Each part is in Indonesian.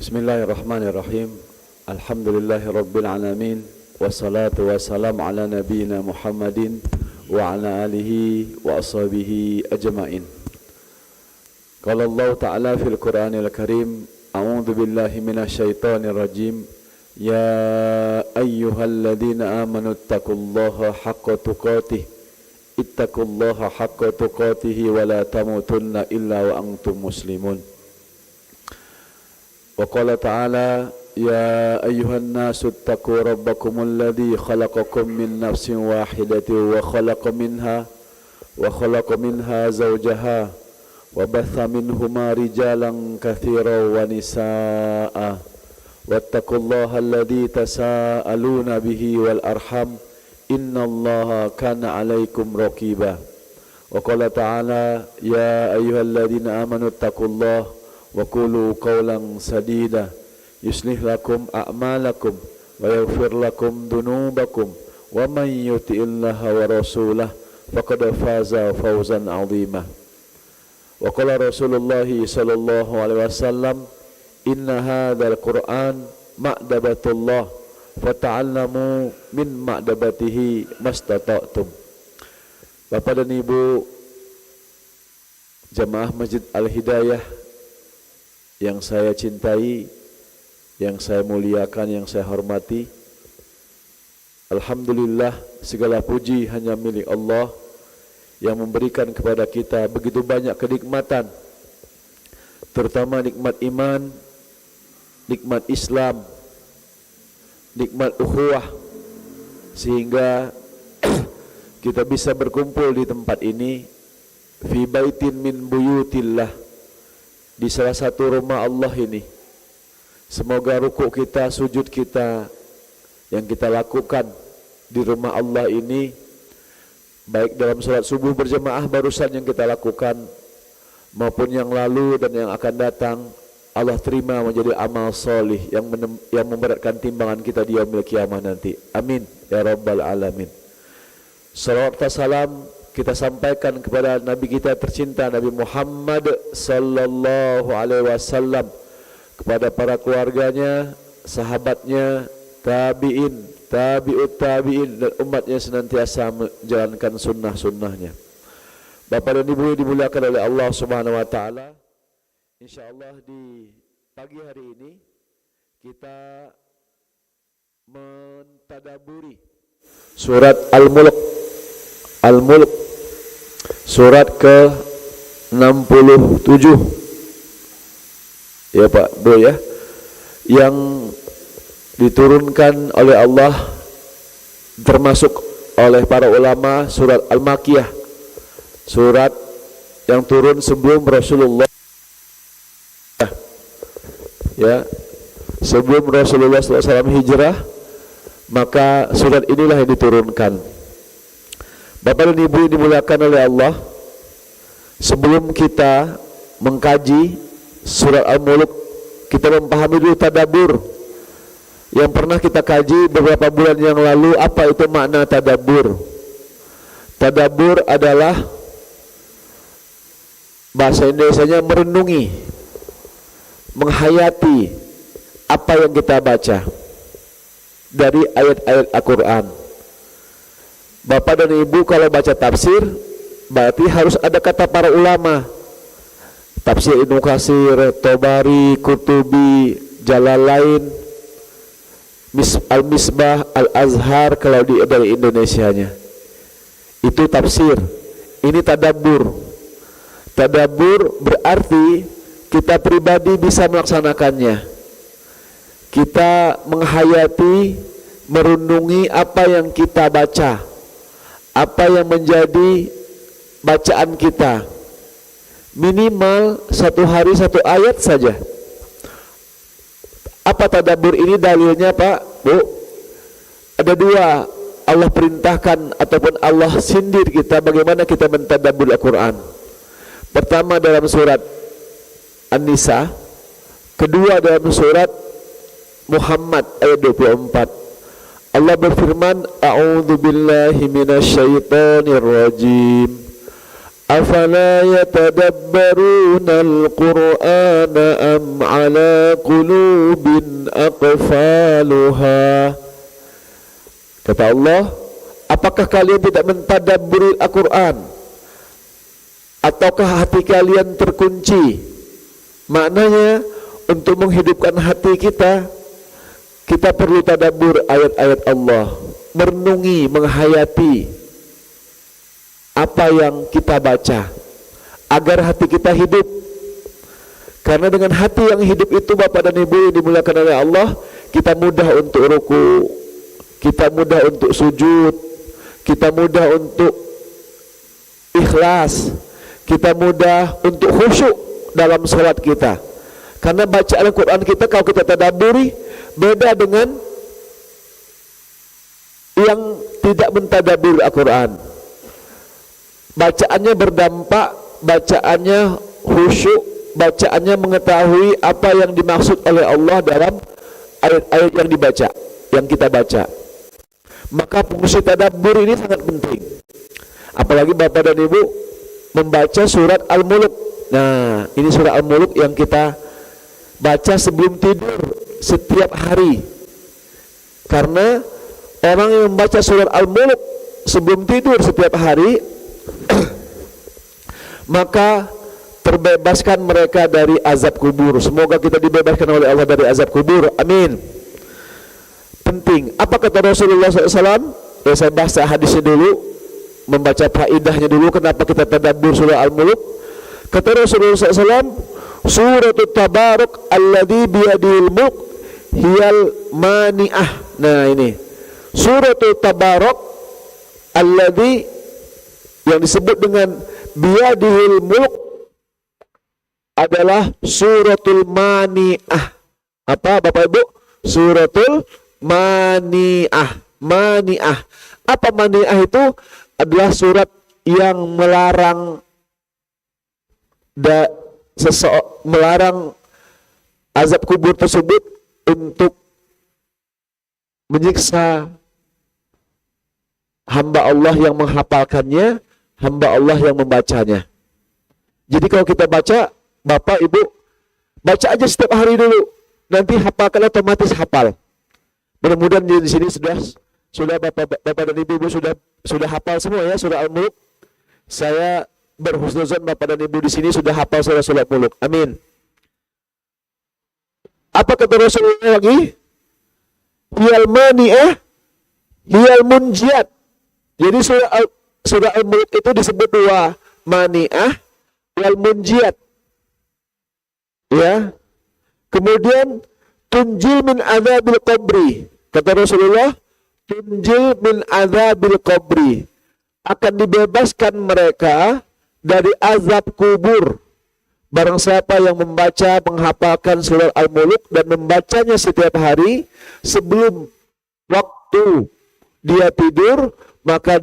Bismillahirrahmanirrahim. Alhamdulillahirabbil alamin. Wassalatu wassalamu ala nabiyyina Muhammadin wa ala alihi wa ashabihi ajma'in. Qala Allah Ta'ala fil Qur'anil Karim, a'udzu billahi minasy syaithanir rajim. Ya ayyuhalladzina amanu taqullaha haqqa tuqatih. Ittaqullaha haqqa tuqatih wa la tamutunna illa wa antum muslimun. Wa qala ta'ala ya ayyuhan nasu ittaqu rabbakumul ladzi khalaqakum min nafsin wahidatin wa khalaqa minha zawjaha wa batha minhuma rijalan katsiran wa nisaa'a wattaqullaha alladzi tasaaluna bihi wal arham innallaha kana 'alaikum raqiba. Wa qala ta'ala ya ayyuhalladzina amanu ittaqullaha wa qulu qawlan sadida yuslih lakum a'malakum wa yaghfir lakum dhunubakum wa man yuti'illaha wa rasulahu faqad faza fawzan 'azima. Wa qala Rasulullah sallallahu alaihi wasallam inna hadzal Qur'an ma'dabatullah fata'allamu min ma'dabatihi mastata'tum. Bapak dan Ibu jamaah Masjid Al-Hidayah yang saya cintai, yang saya muliakan, yang saya hormati, alhamdulillah segala puji hanya milik Allah yang memberikan kepada kita begitu banyak kenikmatan, terutama nikmat iman, nikmat Islam, nikmat ukhuwah, sehingga kita bisa berkumpul di tempat ini fi baitin min buyutillah, di salah satu rumah Allah ini. Semoga rukuk kita, sujud kita yang kita lakukan di rumah Allah ini, baik dalam salat subuh berjamaah barusan yang kita lakukan maupun yang lalu dan yang akan datang, Allah terima menjadi amal solih yang memberatkan timbangan kita di yaumil qiyamah nanti. Amin ya rabbal alamin. Salawat dan salam kita sampaikan kepada Nabi kita tercinta Nabi Muhammad sallallahu alaihi wasallam, kepada para keluarganya, sahabatnya, tabi'in, tabi'ut tabi'in, dan umatnya senantiasa menjalankan sunnah-sunnahnya. Bapak dan Ibu dimuliakan oleh Allah Subhanahu wa taala. Insyaallah di pagi hari ini kita mentadaburi surat Al-Mulk. Al-Mulk surat ke-67 ya Pak Bro ya, yang diturunkan oleh Allah, termasuk oleh para ulama surat Al-Makiyah, surat yang turun sebelum Rasulullah ya, sebelum Rasulullah SAW hijrah, maka surat inilah yang diturunkan. Bapak dan Ibu dimuliakan oleh Allah, sebelum kita mengkaji surat Al-Mulk, kita memahami dulu tadabbur yang pernah kita kaji beberapa bulan yang lalu. Apa itu makna tadabbur? Tadabbur adalah bahasa Indonesianya merenungi, menghayati apa yang kita baca dari ayat-ayat Al-Quran. Bapak dan Ibu kalau baca tafsir berarti harus ada kata para ulama. Tafsir Ibnu Katsir, Tobari, Qurtubi, Jalalain, Al-Misbah, Al-Azhar kalau dari Indonesianya. Itu tafsir. Ini tadabbur. Tadabbur berarti kita pribadi bisa melaksanakannya. Kita menghayati, merenungi apa yang kita baca, apa yang menjadi bacaan kita, minimal satu hari satu ayat saja. Apa tadabbur ini dalilnya Pak Bu? Ada dua. Allah perintahkan ataupun Allah sindir kita bagaimana kita mentadabbur Al-Quran. Pertama dalam surat An-Nisa, kedua dalam surat Muhammad ayat 24. Allah berfirman, a'udzu billahi minasyaitonir rajim. Afala yatadabbaruna al-Qur'ana am ala qulubin aqfaluha. Kata Allah, apakah kalian tidak mentadabburi Al-Quran? Ataukah hati kalian terkunci? Maknanya, untuk menghidupkan hati kita, kita perlu tadabbur ayat-ayat Allah, merenungi, menghayati apa yang kita baca, agar hati kita hidup. Karena dengan hati yang hidup itu, Bapak dan Ibu yang dimuliakan oleh Allah, kita mudah untuk ruku, kita mudah untuk sujud, kita mudah untuk ikhlas, kita mudah untuk khusyuk dalam salat kita. Karena bacaan Al-Quran kita, kalau kita tadabburi, beda dengan yang tidak mentadabburi Al-Quran. Bacaannya berdampak, bacaannya khusyuk, bacaannya mengetahui apa yang dimaksud oleh Allah dalam ayat-ayat yang dibaca, yang kita baca. Maka fungsi tadabbur ini sangat penting. Apalagi Bapak dan Ibu membaca surat Al-Mulk. Nah, ini surat Al-Mulk yang kita baca sebelum tidur setiap hari. Karena orang yang membaca surat Al-Mulk sebelum tidur setiap hari, maka terbebaskan mereka dari azab kubur. Semoga kita dibebaskan oleh Allah dari azab kubur. Amin. Penting. Apa kata Rasulullah SAW? Saya bahas hadisnya dulu, membaca faidahnya dulu. Kenapa kita tadabbur surah Al-Mulk? Kata Rasulullah SAW, Suratul Tabarak alladhi biyadil mulk hiyal mani'ah. Nah ini Suratul Tabarak alladhi, yang disebut dengan biyadihil mulk, adalah suratul mani'ah. Apa Bapak Ibu? Suratul mani'ah. Mani'ah. Apa mani'ah itu? Adalah surat yang melarang melarang azab kubur tersebut untuk menyiksa hamba Allah yang menghafalkannya, hamba Allah yang membacanya. Jadi kalau kita baca, Bapak Ibu baca aja setiap hari dulu, nanti hafalkan, otomatis hafal. Mudah-mudahan di sini sudah Bapak dan Ibu sudah hafal semua ya surah Al-Mulk. Saya berhusnuzon Bapak dan Ibu di sini sudah hafal surah Al-Mulk. Amin. Apa kata Rasulullah lagi? Hiyal mani'ah, hiyal munjiat. Jadi surah Al-Mulk itu disebut dua, mani'ah wal munjiat. Ya. Kemudian tunjil min adzabil qabri. Kata Rasulullah, tunjil min adzabil qabri. Akan dibebaskan mereka dari azab kubur. Barang siapa yang membaca, menghafalkan surah Al-Mulk dan membacanya setiap hari sebelum waktu dia tidur, maka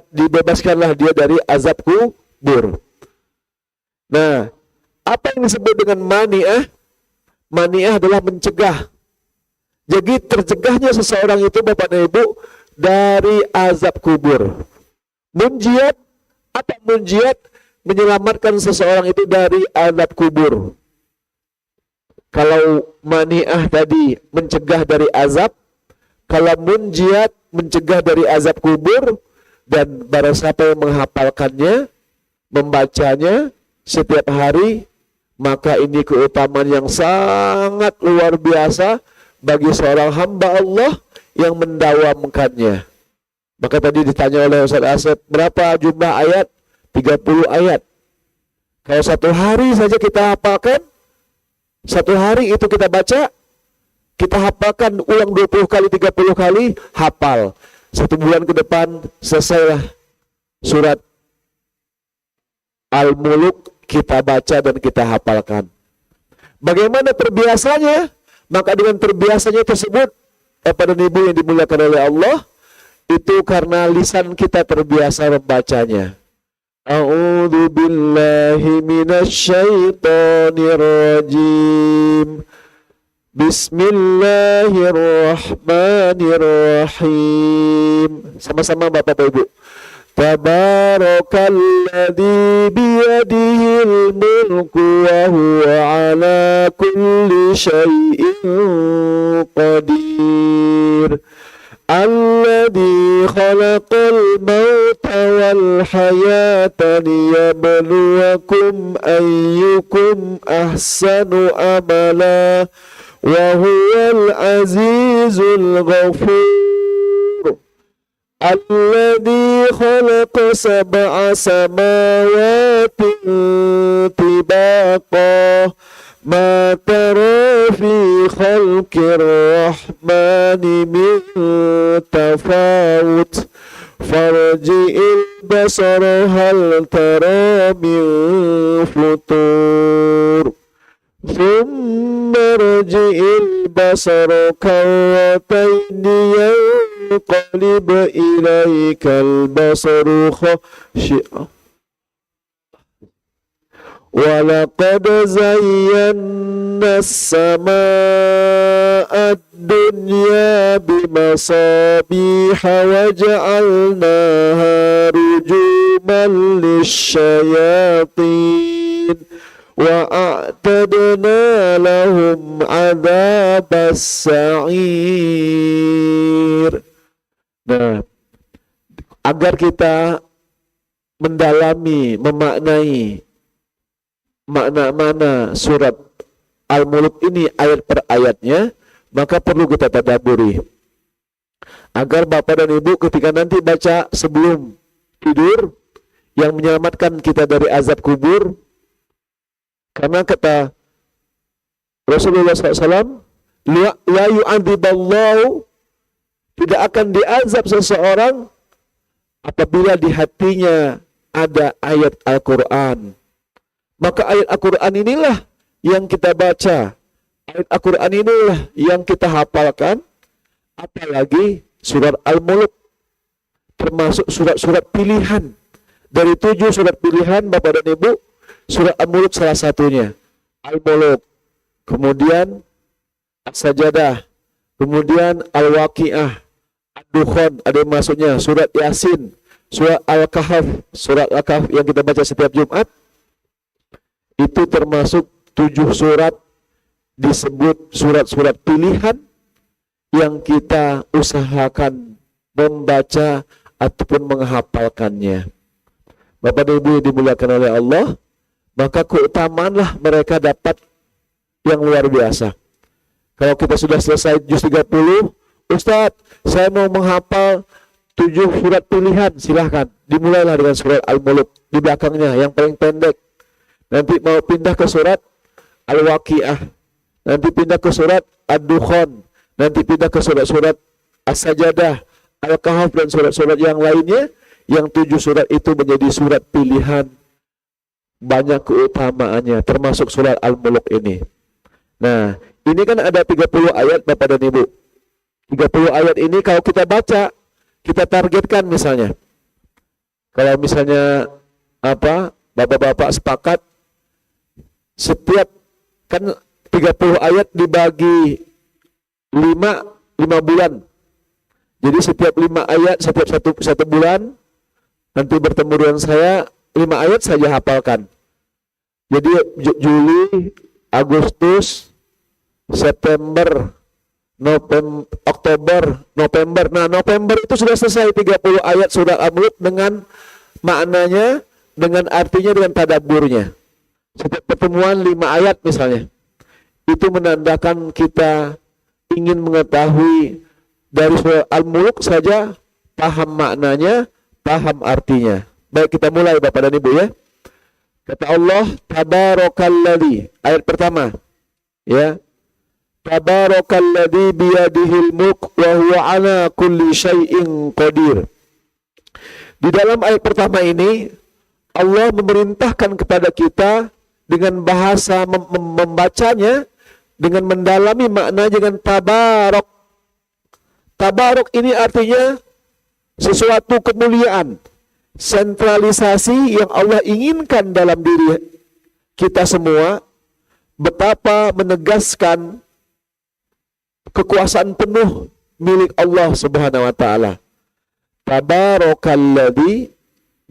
dibebaskanlah dia dari azab kubur. Nah, apa yang disebut dengan mani'ah? Mani'ah adalah mencegah. Jadi tercegahnya seseorang itu, Bapak dan Ibu, dari azab kubur. Munjiat, apa munjiat? Menyelamatkan seseorang itu dari azab kubur. Kalau mani'ah tadi mencegah dari azab, kalau munjiat mencegah dari azab kubur, dan barang siapa yang menghafalkannya, membacanya setiap hari, maka ini keutamaan yang sangat luar biasa bagi seorang hamba Allah yang mendawamkannya. Maka tadi ditanya oleh Ustaz Asep, berapa jumlah ayat? 30 ayat. Kalau satu hari saja kita hafalkan, satu hari itu kita baca, kita hafalkan ulang 20 kali, 30 kali, hafal. 1 bulan ke depan selesailah surat Al-Mulk kita baca dan kita hafalkan. Bagaimana terbiasanya? Maka dengan terbiasanya tersebut, Bapak dan Ibu yang dimuliakan oleh Allah, itu karena lisan kita terbiasa membacanya. A'udzu billahi minasyaitonir rajim. Bismillahirrahmanirrahim. Sama-sama Bapak Ibu. Tabarakalladzi biyadihil mulku wa huwa ala kulli syai'in qadir. Alladzi khalaqal mauta wal hayata liyabluwakum ayyukum ahsanu amala wa huwal azizul ghafur. Alladzi khalaqa sab'a samawati tibaqa ma tara fi khalqir rahmani min tafawut farji'il basara hal tara min futur thumma rji'il basara karrataini yanqalib ilaikal basaru khashi'an walaqad zayyana as-samaa'a ad-dunya bimasabiha waja'alnaha rujuman lisyayatin wa a'tadna lahum 'adzabas sa'ir. Nah, agar kita mendalami, memaknai makna-makna surat Al-Mulk ini ayat per ayatnya, maka perlu kita tadabburi. Agar Bapak dan Ibu ketika nanti baca sebelum tidur yang menyelamatkan kita dari azab kubur. Karena kata Rasulullah SAW, la yu'adziballahu, tidak akan diazab seseorang apabila di hatinya ada ayat Al-Quran. Maka ayat Al-Quran inilah yang kita baca, ayat Al-Quran inilah yang kita hafalkan, apalagi surat Al-Mulk, termasuk surat-surat pilihan. Dari 7 surat pilihan Bapak dan Ibu, surat Al-Mulk salah satunya. Al-Mulk, kemudian As-Sajadah, kemudian Al-Waqi'ah, Ad-Dukhan, ada yang maksudnya surat Yasin, surat Al-Kahf, surat Al-Kahf yang kita baca setiap Jumat. Itu termasuk 7 surat disebut surat-surat pilihan yang kita usahakan membaca ataupun menghafalkannya. Bapak dan Ibu dimuliakan oleh Allah, maka keutamaanlah mereka dapat yang luar biasa. Kalau kita sudah selesai juz 30, Ustadz, saya mau menghafal 7 surat pilihan, silahkan. Dimulailah dengan surat Al-Mulk di belakangnya yang paling pendek. Nanti mau pindah ke surat Al-Waqi'ah, nanti pindah ke surat Ad-Dukhan, nanti pindah ke surat-surat As-Sajadah, Al-Kahf dan surat-surat yang lainnya. Yang 7 surat itu menjadi surat pilihan, banyak keutamaannya, termasuk surat Al-Mulk ini. Nah, ini kan ada 30 ayat Bapak dan Ibu. 30 ayat ini kalau kita baca, kita targetkan misalnya. Kalau misalnya Bapak-bapak sepakat setiap kan 30 ayat dibagi 5 bulan. Jadi setiap 5 ayat setiap satu bulan nanti bertemu dengan saya 5 ayat saja hafalkan. Jadi Juli, Agustus, September, Oktober, November. Nah, November itu sudah selesai 30 ayat surat Al-Mulk dengan maknanya, dengan artinya, dengan tadabburnya. Setiap pertemuan 5 ayat misalnya. Itu menandakan kita ingin mengetahui dari surat Al-Mulk saja, paham maknanya, paham artinya. Baik, kita mulai Bapak dan Ibu ya. Kata Allah, Tabarakalladzi, ayat pertama. Ya. Tabarakalladzi biyadihil mulk wa huwa ala kulli syai'in qadir. Di dalam ayat pertama ini Allah memerintahkan kepada kita dengan bahasa membacanya, dengan mendalami maknanya dengan tabarok. Tabarok ini artinya sesuatu kemuliaan, sentralisasi yang Allah inginkan dalam diri kita semua. Betapa menegaskan kekuasaan penuh milik Allah Subhanahu wa taala. Tabarakalladzi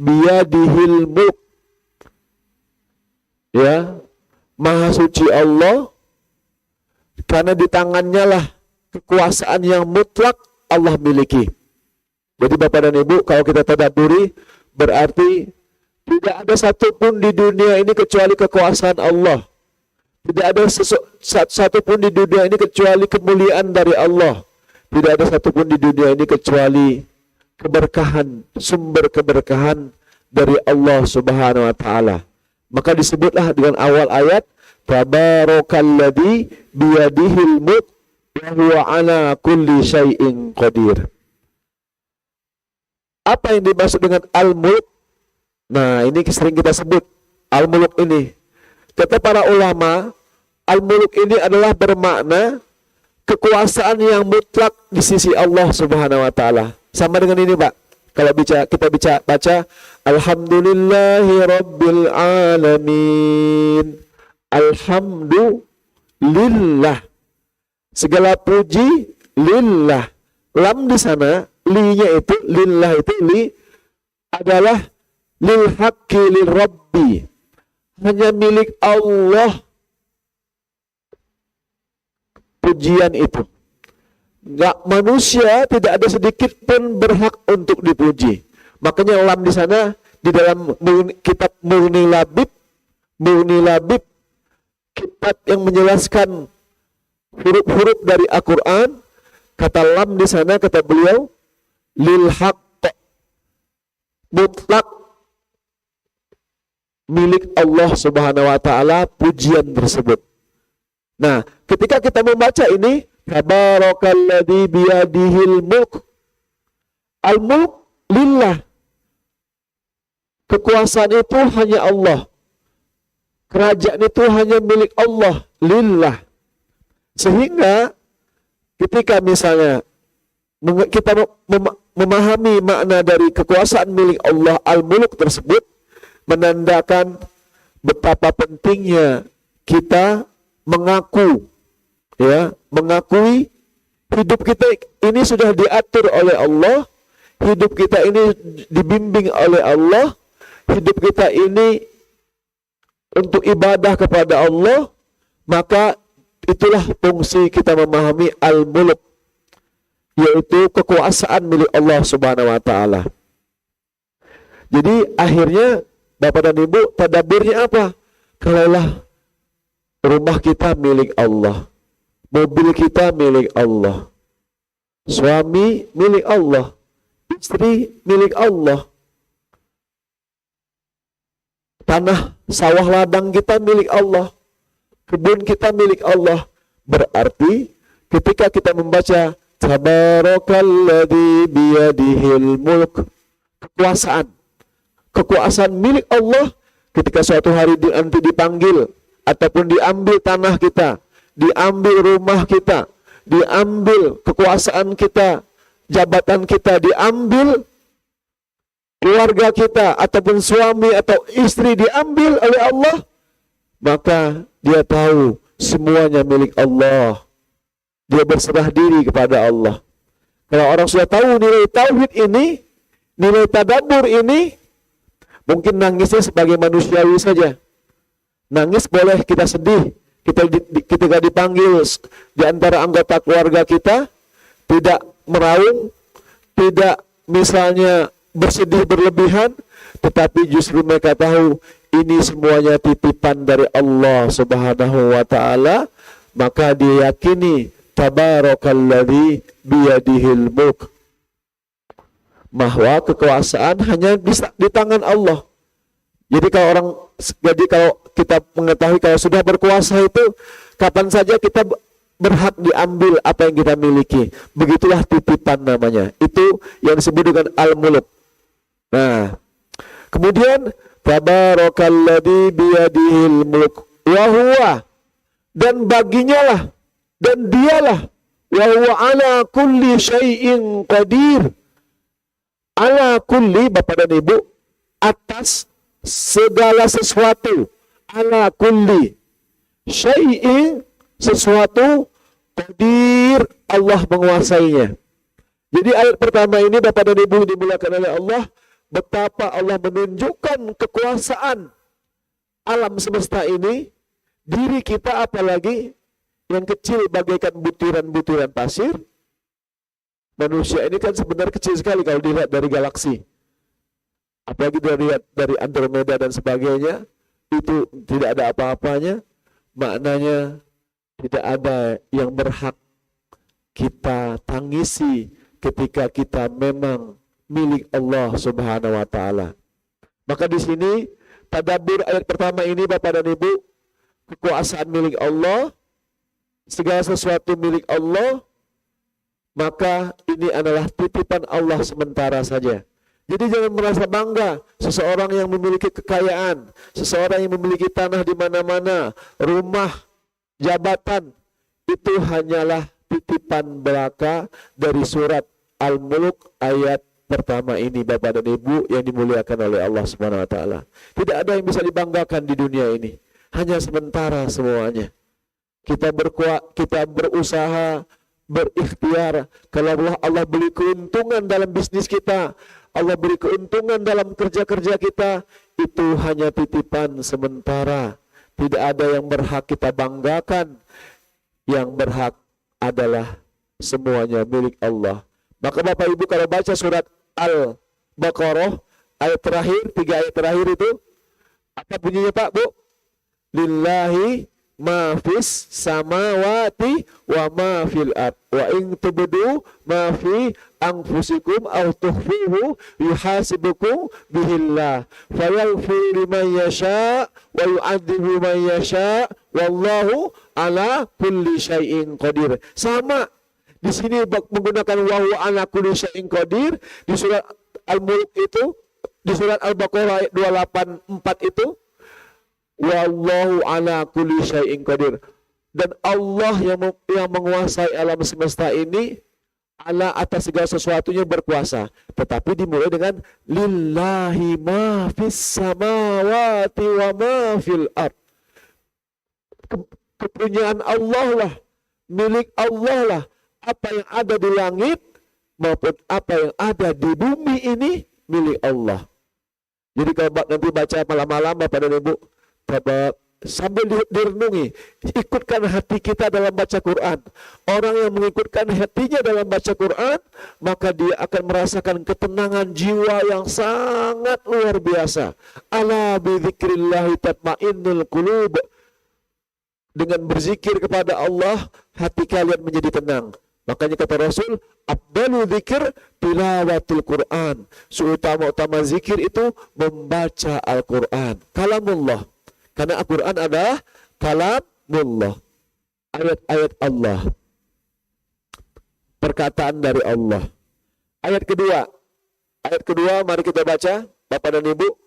biyadihil mulk. Ya, Maha suci Allah, karena di tangannya lah kekuasaan yang mutlak Allah miliki. Jadi Bapak dan Ibu, kalau kita tadabburi, berarti tidak ada satupun di dunia ini kecuali kekuasaan Allah. Tidak ada satupun di dunia ini kecuali kemuliaan dari Allah. Tidak ada satupun di dunia ini kecuali keberkahan, sumber keberkahan dari Allah Subhanahu wa taala. Maka disebutlah dengan awal ayat, Tabarakalladzi biyadihil mulk wa huwa ala kulli syai'in qadir. Apa yang dimaksud dengan al-mulk? Nah, ini sering kita sebut al-mulk ini. Kata para ulama, al-mulk ini adalah bermakna kekuasaan yang mutlak di sisi Allah Subhanahu wa taala. Sama dengan ini, Pak. Kalau kita baca Alhamdulillahi Rabbil Alamin. Alhamdulillah. Segala puji lillah. Lam di sana, li-nya itu, lillah itu, li adalah lil haqqi lil rabbi. Hanya milik Allah pujian itu. Enggak, manusia tidak ada sedikit pun berhak untuk dipuji. Makanya lam di sana di dalam kitab Mughni Labib, kitab yang menjelaskan huruf-huruf dari Al-Qur'an, kata lam di sana kata beliau lil haqq, mutlak milik Allah Subhanahu wa taala pujian tersebut. Nah, ketika kita membaca ini, Tabarakalladzi biyadihil mulk. Al-mulk lillah. Kekuasaan itu hanya Allah. Kerajaan itu hanya milik Allah, lillah. Sehingga ketika misalnya kita memahami makna dari kekuasaan milik Allah al-mulk tersebut, menandakan betapa pentingnya kita mengakui hidup kita ini sudah diatur oleh Allah, hidup kita ini dibimbing oleh Allah, hidup kita ini untuk ibadah kepada Allah. Maka itulah fungsi kita memahami al-mulk, yaitu kekuasaan milik Allah Subhanahu wa taala. Jadi akhirnya Bapak dan Ibu, tadaburnya apa? Kalaulah rumah kita milik Allah, mobil kita milik Allah, suami milik Allah, istri milik Allah, tanah sawah ladang kita milik Allah, kebun kita milik Allah. Berarti ketika kita membaca Tabarakalladzi biyadihil mulk, kekuasaan milik Allah, ketika suatu hari nanti dipanggil ataupun diambil tanah kita, diambil rumah kita, diambil kekuasaan kita, jabatan kita, diambil keluarga kita ataupun suami atau istri diambil oleh Allah, maka dia tahu semuanya milik Allah. Dia berserah diri kepada Allah. Kalau orang sudah tahu nilai tauhid ini, nilai tadabbur ini, mungkin nangisnya sebagai manusiawi saja. Nangis boleh, kita sedih, ketika dipanggil di antara anggota keluarga kita, tidak meraung, tidak misalnya bersedih berlebihan, tetapi justru mereka tahu ini semuanya titipan dari Allah Subhanahu wa taala, maka diyakini Tabarakalladzi biyadihil mulk, bahwa kekuasaan hanya di tangan Allah. Jadi kalau kita mengetahui kalau sudah berkuasa itu kapan saja kita berhak diambil apa yang kita miliki. Begitulah titipan namanya. Itu yang disebut dengan al-mulk. Nah, kemudian Tabarakalladzi biyadihil mulk wa huwa, dan baginya lah, dan dialah, wa huwa ala kulli syai'in qadir. Ala kulli, Bapak dan Ibu, atas segala sesuatu. Ala kulli syai'in, sesuatu, qadir, Allah menguasainya. Jadi ayat pertama ini Bapak dan Ibu dimuliakan oleh Allah, betapa Allah menunjukkan kekuasaan alam semesta ini, diri kita apalagi yang kecil bagaikan butiran-butiran pasir. Manusia ini kan sebenarnya kecil sekali kalau dilihat dari galaksi. Apalagi dari Andromeda dan sebagainya, itu tidak ada apa-apanya. Maknanya tidak ada yang berhak kita tangisi ketika kita memang milik Allah Subhanahu wa taala. Maka di sini tadabbur ayat pertama ini Bapak dan Ibu, kekuasaan milik Allah, segala sesuatu milik Allah, maka ini adalah titipan Allah sementara saja. Jadi jangan merasa bangga seseorang yang memiliki kekayaan, seseorang yang memiliki tanah di mana-mana, rumah, jabatan, itu hanyalah titipan belaka dari surat Al-Mulk ayat pertama ini Bapak dan Ibu yang dimuliakan oleh Allah Subhanahu wa taala. Tidak ada yang bisa dibanggakan di dunia ini. Hanya sementara semuanya. Kita berusaha, berikhtiar. Kalau Allah beri keuntungan dalam bisnis kita, Allah beri keuntungan dalam kerja-kerja kita, itu hanya titipan sementara. Tidak ada yang berhak kita banggakan. Yang berhak adalah semuanya milik Allah. Maka Bapak Ibu kalau baca surat Al-Baqarah ayat terakhir, 3 ayat terakhir itu apa bunyinya Pak, Bu? Lillahi ma fis samawati wa ma fil ard wa in tubdu ma fi anfusikum aw tukhfuhu yuhasibukum bihillah fayaghfiru liman yasha wa yu'adzibu man yasha wallahu ala kulli syai'in qadir. Sama di sini menggunakan wa huwa ala kulli syai'in qadir. Di surat Al-Mulk itu, di surat Al-Baqarah ayat 284 itu wallahu ala kulli syai'in qadir. Dan Allah yang menguasai alam semesta ini, ala atas segala sesuatunya berkuasa. Tetapi dimulai dengan lillahi ma fis samawati wa ma fil ard. Kepunyaan Allah lah, milik Allah lah. Apa yang ada di langit maupun apa yang ada di bumi ini milik Allah. Jadi kalau nanti baca malam-malam Bapak dan Ibu, sambil direnungi, ikutkan hati kita dalam baca Quran. Orang yang mengikutkan hatinya dalam baca Quran, maka dia akan merasakan ketenangan jiwa yang sangat luar biasa. Ala bidzikrillahi tatmainnul qulub. Dengan berzikir kepada Allah, hati kalian menjadi tenang. Makanya kata Rasul, afdalu dzikir tilawatul Quran. Seutama-utama zikir itu membaca Al-Quran. Kalamullah. Karena Al-Quran adalah kalamullah. Ayat-ayat Allah. Perkataan dari Allah. Ayat kedua mari kita baca Bapak dan Ibu.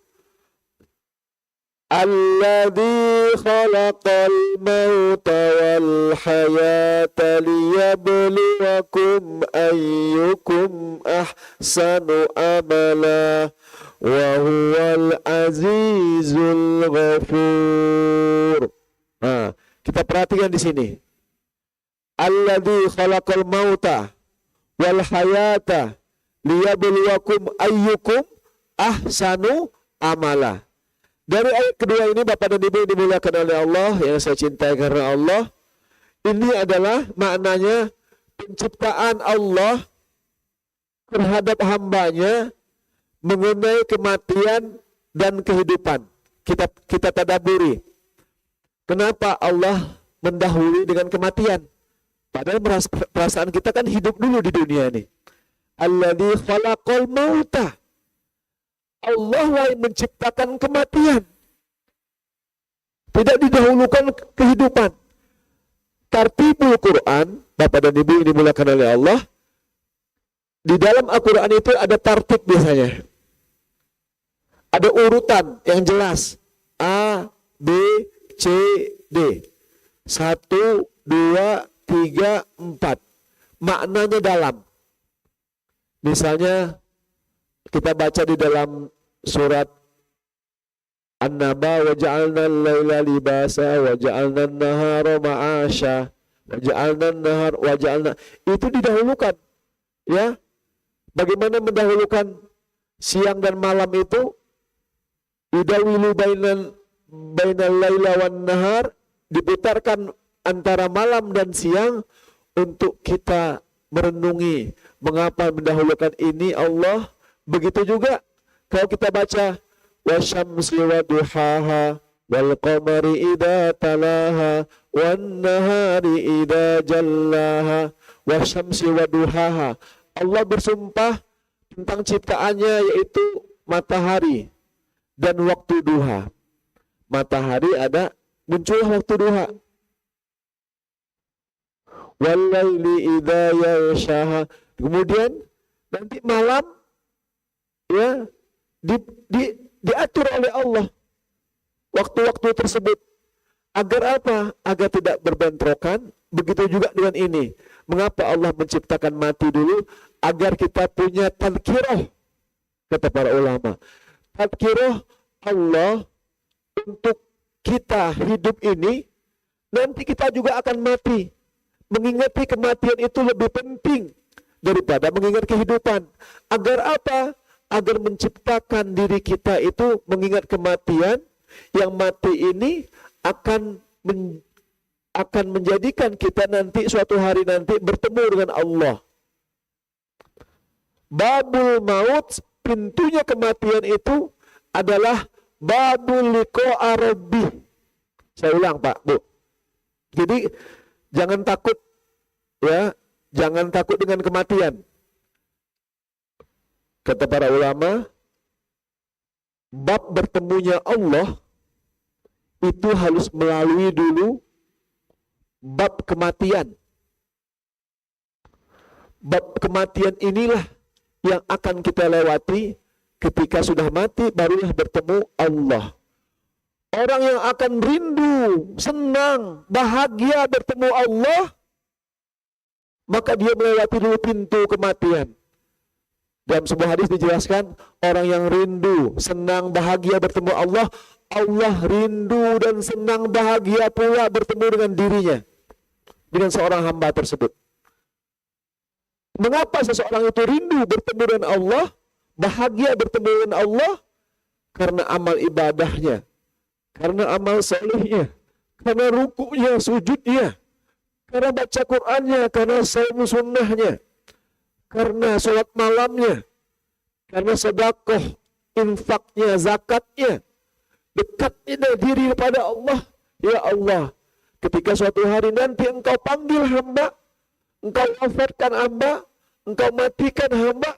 Alladzi khalaqal mauta wal hayata liyabluwakum ayyukum ahsanu amala wa huwal azizul ghafur. Nah, kita perhatikan di sini. Alladzi khalaqal mauta wal hayata liyabluwakum ayyukum ahsanu amala. Dari ayat kedua ini Bapak dan Ibu dimuliakan oleh Allah, yang saya cintai karena Allah, ini adalah maknanya penciptaan Allah terhadap hambanya mengenai kematian dan kehidupan. Kita tadaburi. Kenapa Allah mendahului dengan kematian? Padahal perasaan kita kan hidup dulu di dunia ini. Alladzi khalaqal mauta. Allah yang menciptakan kematian. Tidak didahulukan kehidupan. Tartibul Quran, Bapak dan Ibu yang dimuliakan oleh Allah, di dalam Al-Quran itu ada tartib biasanya. Ada urutan yang jelas. A, B, C, D. 1, 2, 3, 4. Maknanya dalam. Misalnya, kita baca di dalam surat An-Naba, wa ja'alna al-laila libasa wa ja'alna an-nahara ma'asha wa ja'alna an-nahar wa ja'alna, itu didahulukan. Ya. Bagaimana mendahulukan siang dan malam itu yudawilu bainal laila wan nahar, diputarkan antara malam dan siang untuk kita merenungi mengapa mendahulukan ini Allah. Begitu juga kalau kita baca wasyamsi waduhaha wal qamari idza talaha wan nahari idza jallaha wasyamsi waduhaha. Allah bersumpah tentang ciptaannya, yaitu matahari dan waktu duha. Matahari ada, muncullah waktu duha. Walaili idza yaghshaha. Kemudian nanti malam ya diatur oleh Allah waktu-waktu tersebut. Agar apa? Agar tidak berbentrokan. Begitu juga dengan ini. Mengapa Allah menciptakan mati dulu? Agar kita punya tadhkirah, kata para ulama. Tadhkirah Allah untuk kita hidup ini, nanti kita juga akan mati. Mengingati kematian itu lebih penting daripada mengingat kehidupan. Agar apa? Agar menciptakan diri kita itu mengingat kematian. Yang mati ini akan menjadikan kita nanti suatu hari nanti bertemu dengan Allah. Babul maut, pintunya kematian itu adalah babul liqa'a rabbih. Saya ulang Pak, Bu. Jadi jangan takut ya, jangan takut dengan kematian. Kata para ulama, bab bertemunya Allah itu harus melalui dulu bab kematian. Bab kematian inilah yang akan kita lewati. Ketika sudah mati barulah bertemu Allah. Orang yang akan rindu, senang, bahagia bertemu Allah, maka dia melewati dulu pintu kematian. Dalam sebuah hadis dijelaskan, orang yang rindu, senang, bahagia bertemu Allah, Allah rindu dan senang bahagia pula bertemu dengan dirinya, dengan seorang hamba tersebut. Mengapa seseorang itu rindu bertemu dengan Allah, bahagia bertemu dengan Allah? Karena amal ibadahnya, karena amal salihnya, karena rukuknya, sujudnya, karena baca Qur'annya, karena saum sunnahnya, karena sholat malamnya, karena sedekah, infaknya, zakatnya, dekatnya diri kepada Allah. Ya Allah, ketika suatu hari nanti engkau panggil hamba, engkau wafatkan hamba, engkau matikan hamba,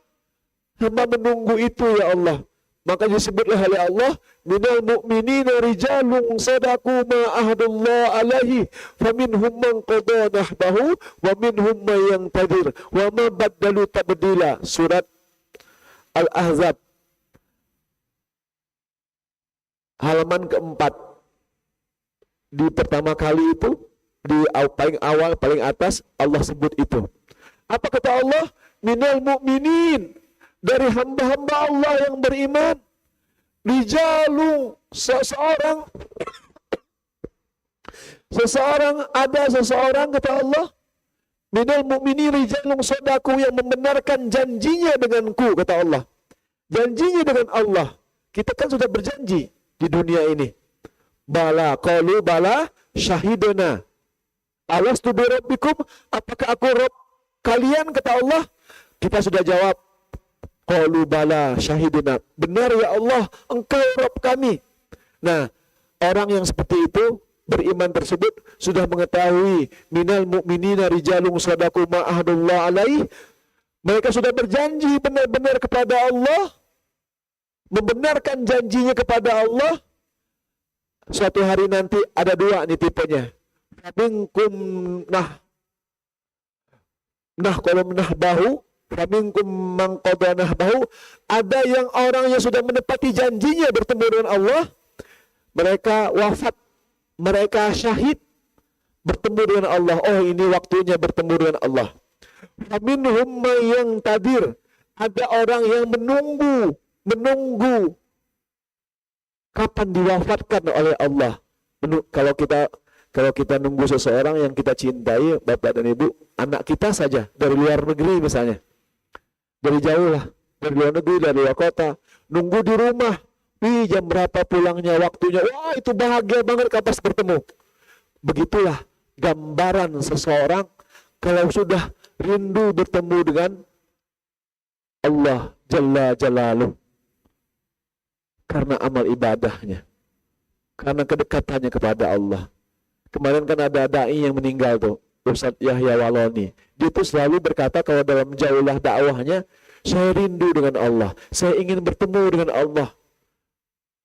hamba menunggu itu ya Allah. Maka disebutlah oleh Allah, minal mu'minina rijalun sadaku ma ahadullah alaihi faminhum man qada nahbahu wa minhum man yantadir wa ma baddalu tabdila. Surat Al-Ahzab halaman keempat. Di pertama kali itu, di paling awal, paling atas, Allah sebut itu. Apa kata Allah? Minal mu'minin, dari hamba-hamba Allah yang beriman. Rijalu, seseorang ada seseorang kata Allah, minal mu'minin rijalun sadaku, yang membenarkan janjinya denganku, kata Allah. Janjinya dengan Allah. Kita kan sudah berjanji di dunia ini. Bala, qalu bala syahidana. Alastu bi rabbikum, apakah aku Rabb kalian, kata Allah. Kita sudah jawab, qalu bala syahidana. Benar ya Allah, engkau Rabb kami. Nah, orang yang seperti itu, beriman tersebut, sudah mengetahui minal mu'minina rijalun sadaku ma ahadullah alaih. Mereka sudah berjanji benar-benar kepada Allah, membenarkan janjinya kepada Allah. Suatu hari nanti ada dua nih tipenya. Faminkum nahbahu, faminkum man qada nahbahu. Ada yang orang yang sudah menepati janjinya bertemu dengan Allah, mereka wafat, mereka syahid bertemu dengan Allah. Oh, ini waktunya bertemu dengan Allah. Faminhum man yantadir. Ada orang yang menunggu kapan diwafatkan oleh Allah. Kalau kita nunggu seseorang yang kita cintai, Bapak dan Ibu, anak kita saja dari luar negeri misalnya, dari jauh lah, dari luar negeri, dari luar kota, nunggu di rumah. Wih, jam berapa pulangnya, waktunya. Wah, itu bahagia banget pas bertemu. Begitulah gambaran seseorang kalau sudah rindu bertemu dengan Allah Jalla Jalaluh. Karena amal ibadahnya, karena kedekatannya kepada Allah. Kemarin kan ada da'i yang meninggal tuh, Ustadz Yahya Waloni. Dia tuh selalu berkata kalau dalam jaulah dakwahnya, saya rindu dengan Allah, saya ingin bertemu dengan Allah.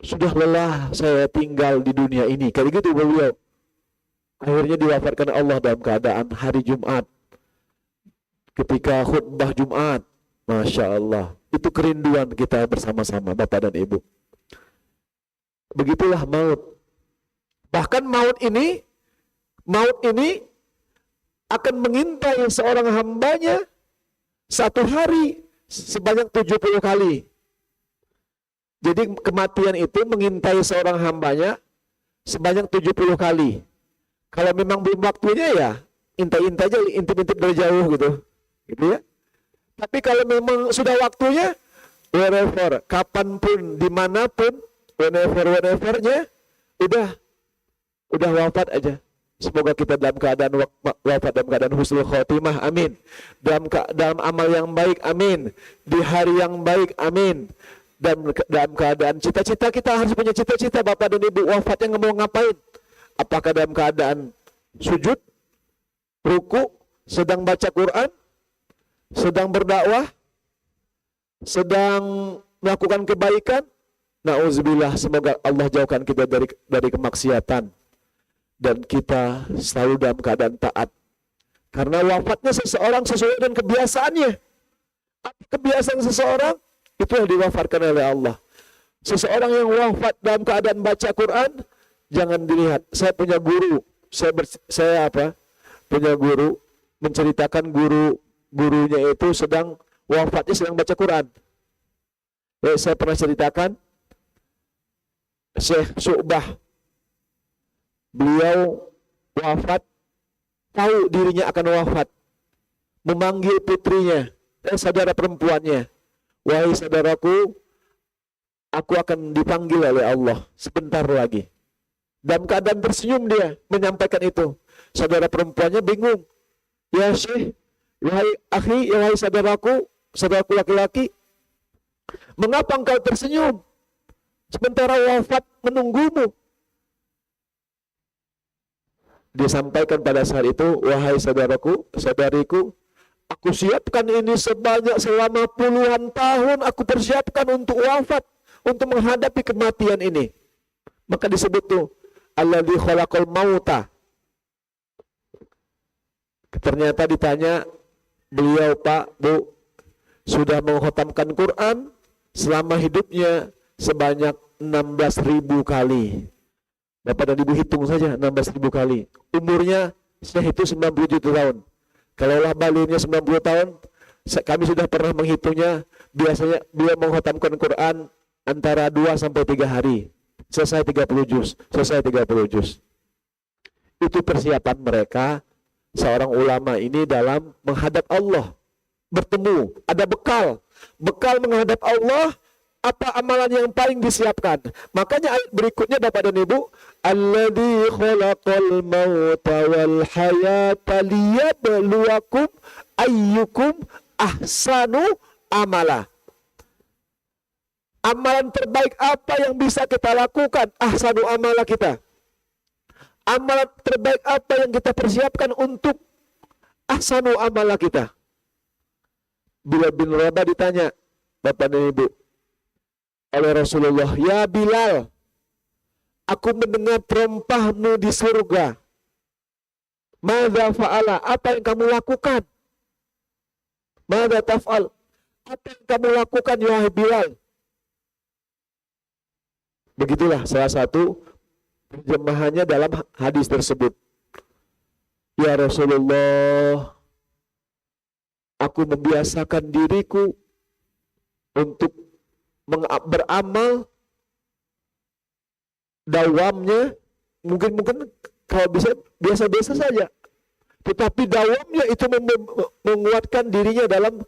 Sudah lelah saya tinggal di dunia ini. Kayak gitu beliau. Akhirnya diwafatkan Allah dalam keadaan hari Jumat. Ketika khutbah Jumat, Masya Allah. Itu kerinduan kita bersama-sama, Bapak dan Ibu. Begitulah maut. Bahkan maut ini akan mengintai seorang hambanya satu hari sebanyak 70 kali. Jadi kematian itu mengintai seorang hambanya sebanyak 70 kali. Kalau memang belum waktunya ya intai-intai aja, intip-intip dari jauh gitu ya. Tapi kalau memang sudah waktunya, wherever, kapanpun, dimanapun, whenever-nya, udah wafat aja. Semoga kita dalam keadaan wafat dalam keadaan husnul khotimah, amin. Dalam amal yang baik, amin. Di hari yang baik, amin. Dan dalam keadaan cita-cita, kita harus punya cita-cita, Bapak dan Ibu. Wafatnya nggak mau ngapain? Apakah dalam keadaan sujud, ruku, sedang baca Quran, sedang berdakwah, sedang melakukan kebaikan? Nauzubillah, semoga Allah jauhkan kita dari kemaksiatan dan kita selalu dalam keadaan taat. Karena wafatnya seseorang sesuai dengan kebiasaannya. Kebiasaan seseorang itu yang diwafatkan oleh Allah. Seseorang yang wafat dalam keadaan baca Quran, jangan dilihat. Saya punya guru, punya guru menceritakan gurunya itu wafatnya sedang baca Quran. Ya, saya pernah ceritakan Syekh Syu'bah, beliau wafat, tahu dirinya akan wafat, memanggil putrinya, saudara perempuannya, wahai saudaraku, aku akan dipanggil oleh Allah sebentar lagi. Dalam keadaan tersenyum dia menyampaikan itu. Saudara perempuannya bingung. Ya Syekh, wahai akhi, wahai saudaraku laki-laki, mengapa engkau tersenyum sementara wafat menunggumu? Dia sampaikan pada saat itu, wahai saudaraku, saudariku, aku siapkan ini selama puluhan tahun, aku persiapkan untuk wafat, untuk menghadapi kematian ini. Maka disebut tuh, alladzi khalaqal mauta. Ternyata ditanya, beliau, Pak, Bu, sudah mengkhatamkan Quran selama hidupnya sebanyak 16.000 kali. Bapak dan Ibu hitung saja 16.000 kali. Umurnya Syekh itu 97 tahun. Kalaulah balignya 90 tahun, kami sudah pernah menghitungnya. Biasanya beliau mengkhatamkan Quran antara 2 sampai 3 hari. Selesai 30 juz. Itu persiapan mereka, seorang ulama ini dalam menghadap Allah. Bertemu, ada bekal menghadap Allah. Apa amalan yang paling disiapkan? Makanya ayat berikutnya, Bapak dan Ibu, alladzi khalaqal mauta wal hayata liyabluwakum ayyukum ahsanu amala. Amalan terbaik apa yang bisa kita lakukan? Ahsanu amala kita. Amalan terbaik apa yang kita persiapkan untuk ahsanu amala kita? Bilal bin Rabah ditanya, Bapak dan Ibu, oleh Rasulullah, ya Bilal, aku mendengar terompahmu di surga. Madza fa'ala, apa yang kamu lakukan? Madza taf'al, apa yang kamu lakukan ya Bilal? Begitulah salah satu terjemahannya dalam hadis tersebut. Ya Rasulullah, aku membiasakan diriku untuk beramal, dawamnya mungkin kalau bisa biasa-biasa saja, tetapi dawamnya itu menguatkan dirinya dalam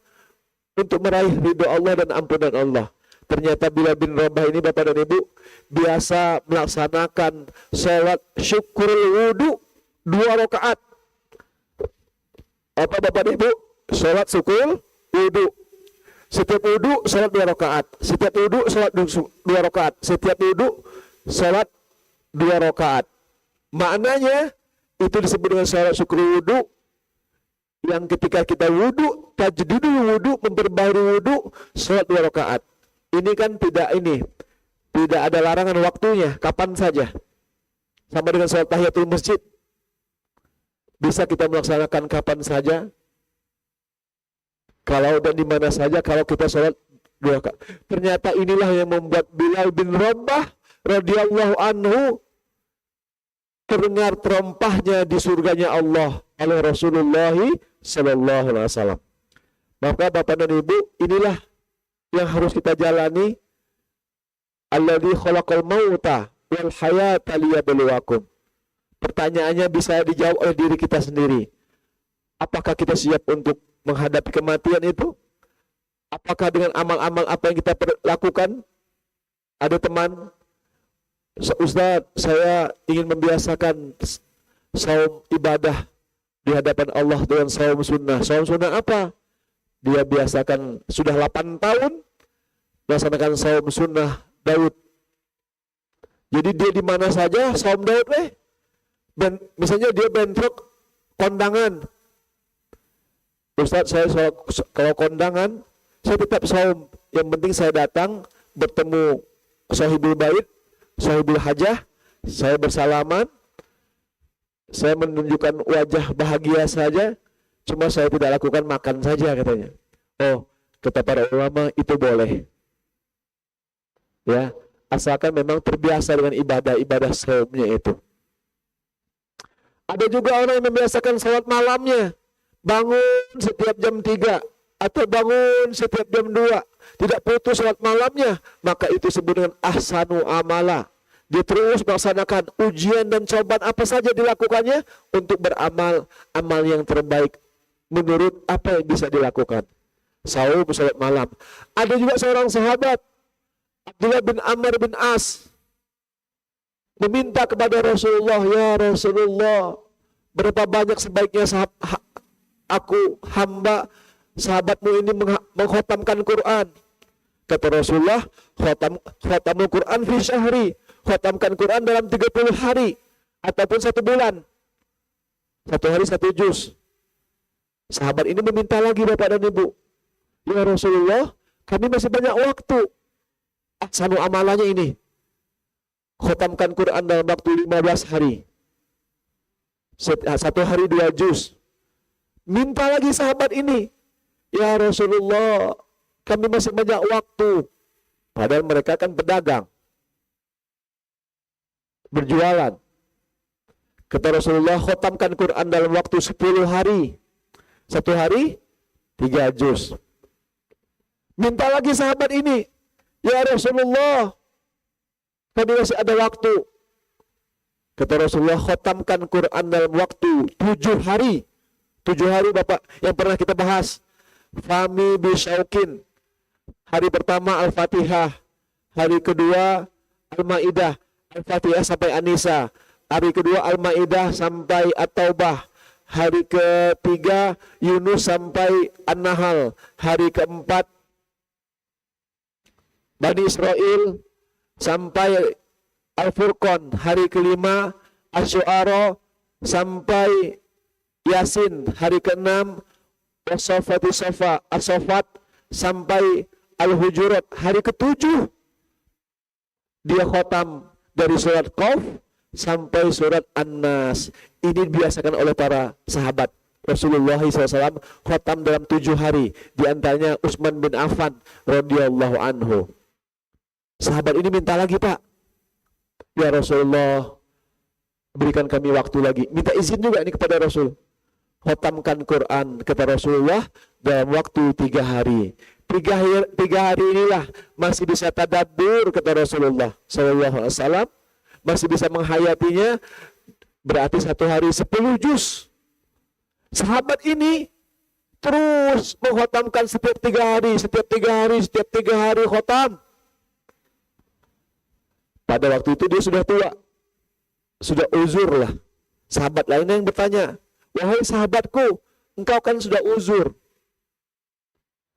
untuk meraih ridho Allah dan ampunan Allah. Ternyata Bilal bin Rabah ini Bapak dan Ibu biasa melaksanakan sholat syukurul wudu 2 rakaat. Apa Bapak dan Ibu? Sholat syukur wudu. Setiap wudu sholat 2 rakaat. Setiap wudu sholat 2 rakaat. Setiap wudu sholat 2 rakaat. Maknanya itu disebut dengan sholat syukur wudu, yang ketika kita wudu, tajdidul wudu, memperbaharui wudu, sholat 2 rakaat. Ini kan tidak ada larangan waktunya, kapan saja. Sama dengan sholat tahiyatul masjid. Bisa kita melaksanakan kapan saja, kalau dan di mana saja, kalau kita sholat 2 rakaat. Ternyata inilah yang membuat Bilal bin Rabah radhiyallahu anhu terdengar terompahnya di surganya Allah oleh Rasulullah sallallahu alaihi wasallam. Maka Bapak dan Ibu, inilah yang harus kita jalani. Alladzi khalaqal mauta wal hayata liyabluwakum. Pertanyaannya bisa dijawab oleh diri kita sendiri. Apakah kita siap untuk menghadapi kematian itu? Apakah dengan amal-amal apa yang kita lakukan? Ada teman, Ustaz, saya ingin membiasakan saum ibadah di hadapan Allah dengan saum sunnah. Saum sunnah apa? Dia biasakan sudah 8 tahun melaksanakan saum sunnah Daud. Jadi dia di mana saja saum Daud misalnya dia bentrok kondangan. Ustaz, saya kalau kondangan saya tetap saum. Yang penting saya datang bertemu sahibul bait, sahibul hajah, saya bersalaman, saya menunjukkan wajah bahagia saja, cuma saya tidak lakukan makan saja katanya. Oh, kata para ulama itu boleh. Ya, asalkan memang terbiasa dengan ibadah saumnya itu. Ada juga orang yang membiasakan salat malamnya, bangun setiap jam 3 atau bangun setiap jam 2, tidak putus salat malamnya, maka itu disebut dengan ahsanu amala. Dia terus melaksanakan ujian dan cobaan apa saja dilakukannya untuk beramal amal yang terbaik menurut apa yang bisa dilakukan. Saum salat malam. Ada juga seorang sahabat Abdullah bin Amr bin As meminta kepada Rasulullah, ya Rasulullah, berapa banyak sebaiknya aku hamba sahabatmu ini mengkhatamkan Quran. Kata Rasulullah, khatamul Quran fi syahri, khatamkan Quran dalam 30 hari ataupun 1 bulan. 1 hari 1 juz. Sahabat ini meminta lagi Bapak dan Ibu, ya Rasulullah, kami masih banyak waktu. Ahsanu amalannya ini, khatamkan Quran dalam waktu 15 hari. 1 hari 2 juz. Minta lagi sahabat ini, ya Rasulullah, kami masih banyak waktu. Padahal mereka kan pedagang, berjualan. Kata Rasulullah, khatamkan Quran dalam waktu 10 hari. 1 hari 3 juz. Minta lagi sahabat ini, ya Rasulullah, kami masih ada waktu. Kata Rasulullah, khatamkan Quran dalam waktu 7 hari. 7 hari Bapak yang pernah kita bahas. Fami bisyaukin. Hari pertama Al-Fatihah, hari kedua Al-Maidah, Al-Fatihah sampai An-Nisa. Hari kedua Al-Maidah sampai At-Taubah. Hari ketiga Yunus sampai An-Nahl. Hari keempat Bani Israel sampai Al-Furqan. Hari kelima Asy-Syu'ara sampai Yasin. Hari keenam As-Saffat sampai Al-Hujurat. Hari ketujuh dia khatam dari surat Qaf sampai surat An-Nas. Ini dibiasakan oleh para sahabat Rasulullah SAW, khatam dalam 7 hari. Di antaranya Utsman bin Affan radhiyallahu anhu. Sahabat ini minta lagi, Pak, ya Rasulullah, berikan kami waktu lagi. Minta izin juga ini kepada Rasul, khatamkan Quran, kata Rasulullah, dalam waktu 3 hari. 3 hari inilah masih bisa tadabbur, kata Rasulullah SAW, masih bisa menghayatinya. Berarti 1 hari 10 juz. Sahabat ini terus mengkhatamkan setiap 3 hari, setiap 3 hari khatam. Pada waktu itu dia sudah tua, sudah uzur lah. Sahabat lainnya yang bertanya, wahai sahabatku, engkau kan sudah uzur,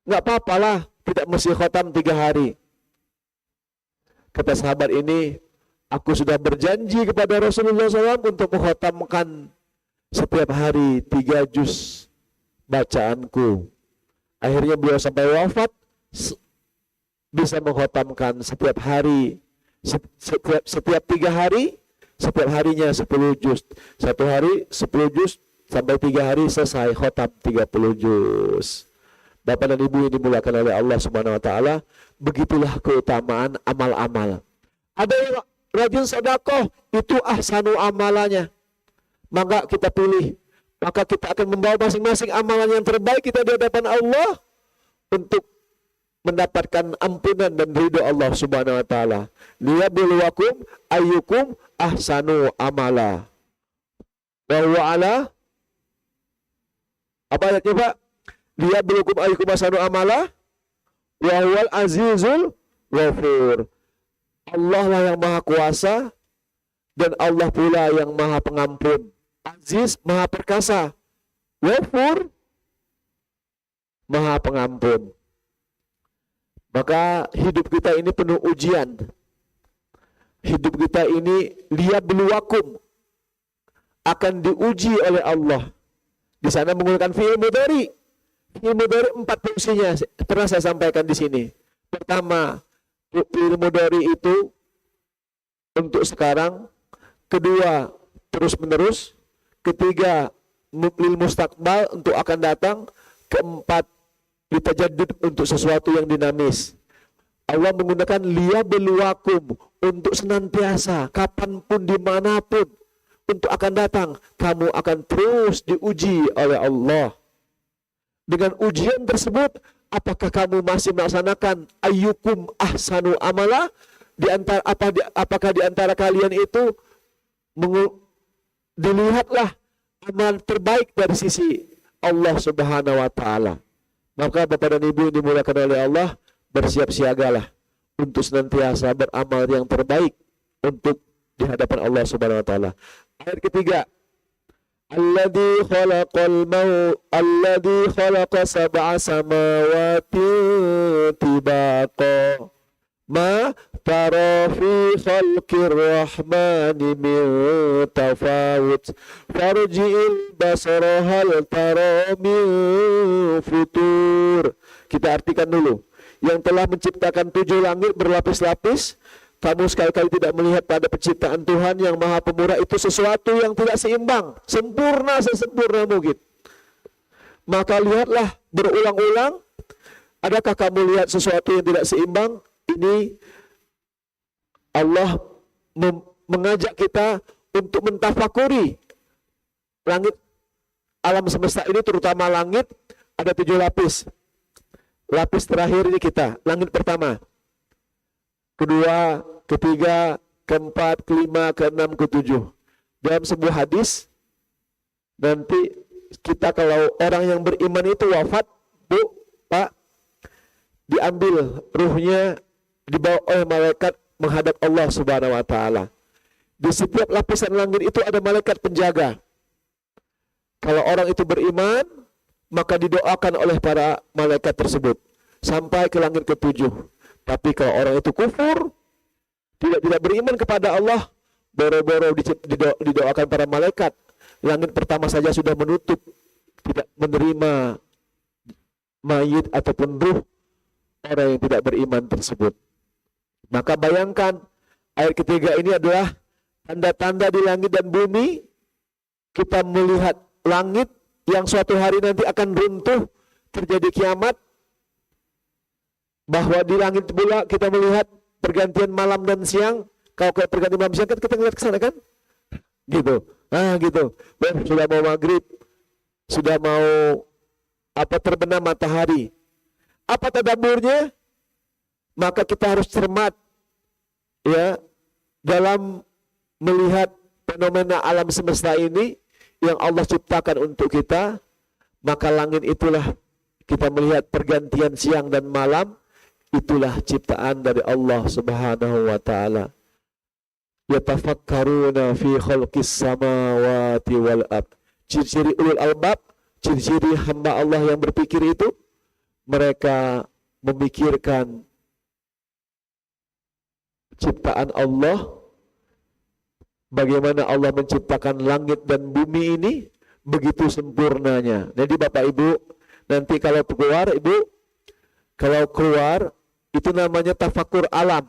nggak apa-apalah, tidak mesti khatam 3 hari. Kata sahabat ini, aku sudah berjanji kepada Rasulullah SAW untuk mengkhatamkan setiap hari 3 juz bacaanku. Akhirnya beliau sampai wafat bisa mengkhatamkan setiap hari, setiap 3 hari, setiap harinya 10 juz. 1 hari 10 juz, sampai 3 hari selesai khatam 30 juz. Bapak dan Ibu yang dimuliakan oleh Allah Subhanahu wa taala, begitulah keutamaan amal-amal. Ada yang rajin sedekah, itu ahsanu amalanya. Maka kita pilih, maka kita akan membawa masing-masing amalan yang terbaik kita di hadapan Allah untuk mendapatkan ampunan dan ridho Allah Subhanahu wa taala. Liyabluwakum ayyukum ahsanu amala. Wa huwa ala, apa ayatnya Pak? Liyabluwakum ayyukum ahsanu amala wa huwal azizul ghafur. Allah lah yang maha kuasa dan Allah pula yang maha pengampun. Aziz, maha perkasa. Ghafur, maha pengampun. Maka hidup kita ini penuh ujian. Hidup kita ini liyabluwakum, akan diuji oleh Allah. Di sana menggunakan fi'il mudhari. Fi'il mudhari 4 fungsinya pernah saya sampaikan di sini. Pertama, fi'il mudhari itu untuk sekarang. Kedua, terus menerus. Ketiga, lil mustaqbal, untuk akan datang. Keempat, ditajaddud, untuk sesuatu yang dinamis. Allah menggunakan liyabluwakum, untuk senantiasa, kapanpun, dimanapun, untuk akan datang. Kamu akan terus diuji oleh Allah. Dengan ujian tersebut, apakah kamu masih melaksanakan ayyukum ahsanu amala? Apakah di antara kalian itu dilihatlah amal terbaik dari sisi Allah Subhanahu wa taala. Maka Bapak dan Ibu yang dimuliakan oleh Allah, bersiap siagalah untuk senantiasa beramal yang terbaik untuk di hadapan Allah Subhanahu wa taala. Ayat ketiga, alladzi khalaqa sab'a samawati tibaqa ma tara fi khalqir rahmani min tafawut farji'il basara hal tara min futur. Kita artikan dulu. Yang telah menciptakan 7 langit berlapis-lapis, kamu sekali-kali tidak melihat pada penciptaan Tuhan yang maha pemurah itu sesuatu yang tidak seimbang, sempurna sesempurna mungkin. Maka lihatlah berulang-ulang, adakah kamu lihat sesuatu yang tidak seimbang? Ini Allah mengajak kita untuk mentafakuri langit, alam semesta ini, terutama langit, ada 7 lapis. Lapis terakhir ini kita, langit pertama, kedua, ketiga, keempat, kelima, keenam, ketujuh. Dalam sebuah hadis, nanti kita kalau orang yang beriman itu wafat, Bu, Pak, diambil ruhnya, dibawa oleh malaikat menghadap Allah Subhanahu wa taala. Di setiap lapisan langit itu ada malaikat penjaga. Kalau orang itu beriman, maka didoakan oleh para malaikat tersebut sampai ke langit ke-7. Tapi kalau orang itu kufur, tidak beriman kepada Allah, boro-boro didoakan para malaikat, langit pertama saja sudah menutup, tidak menerima mayit ataupun ruh orang yang tidak beriman tersebut. Maka bayangkan, ayat ketiga ini adalah tanda-tanda di langit dan bumi. Kita melihat langit yang suatu hari nanti akan runtuh, terjadi kiamat. Bahwa di langit pula kita melihat pergantian malam dan siang. Kalau pergantian malam siang kan kita ngeliat ke sana kan? Gitu. Gitu. Sudah mau maghrib, sudah mau terbenam matahari. Apa tadaburnya? Maka kita harus cermat ya dalam melihat fenomena alam semesta ini yang Allah ciptakan untuk kita, Maka langit itulah kita melihat pergantian siang dan malam, itulah ciptaan dari Allah Subhanahu wa taala. Yatafakkaruna fi khalqis samawati wal ard. Ciri-ciri ulul albab, ciri-ciri hamba Allah yang berpikir itu, mereka memikirkan ciptaan Allah, bagaimana Allah menciptakan langit dan bumi ini begitu sempurnanya. Jadi Bapak Ibu, nanti kalau keluar Ibu, kalau keluar itu namanya tafakur alam.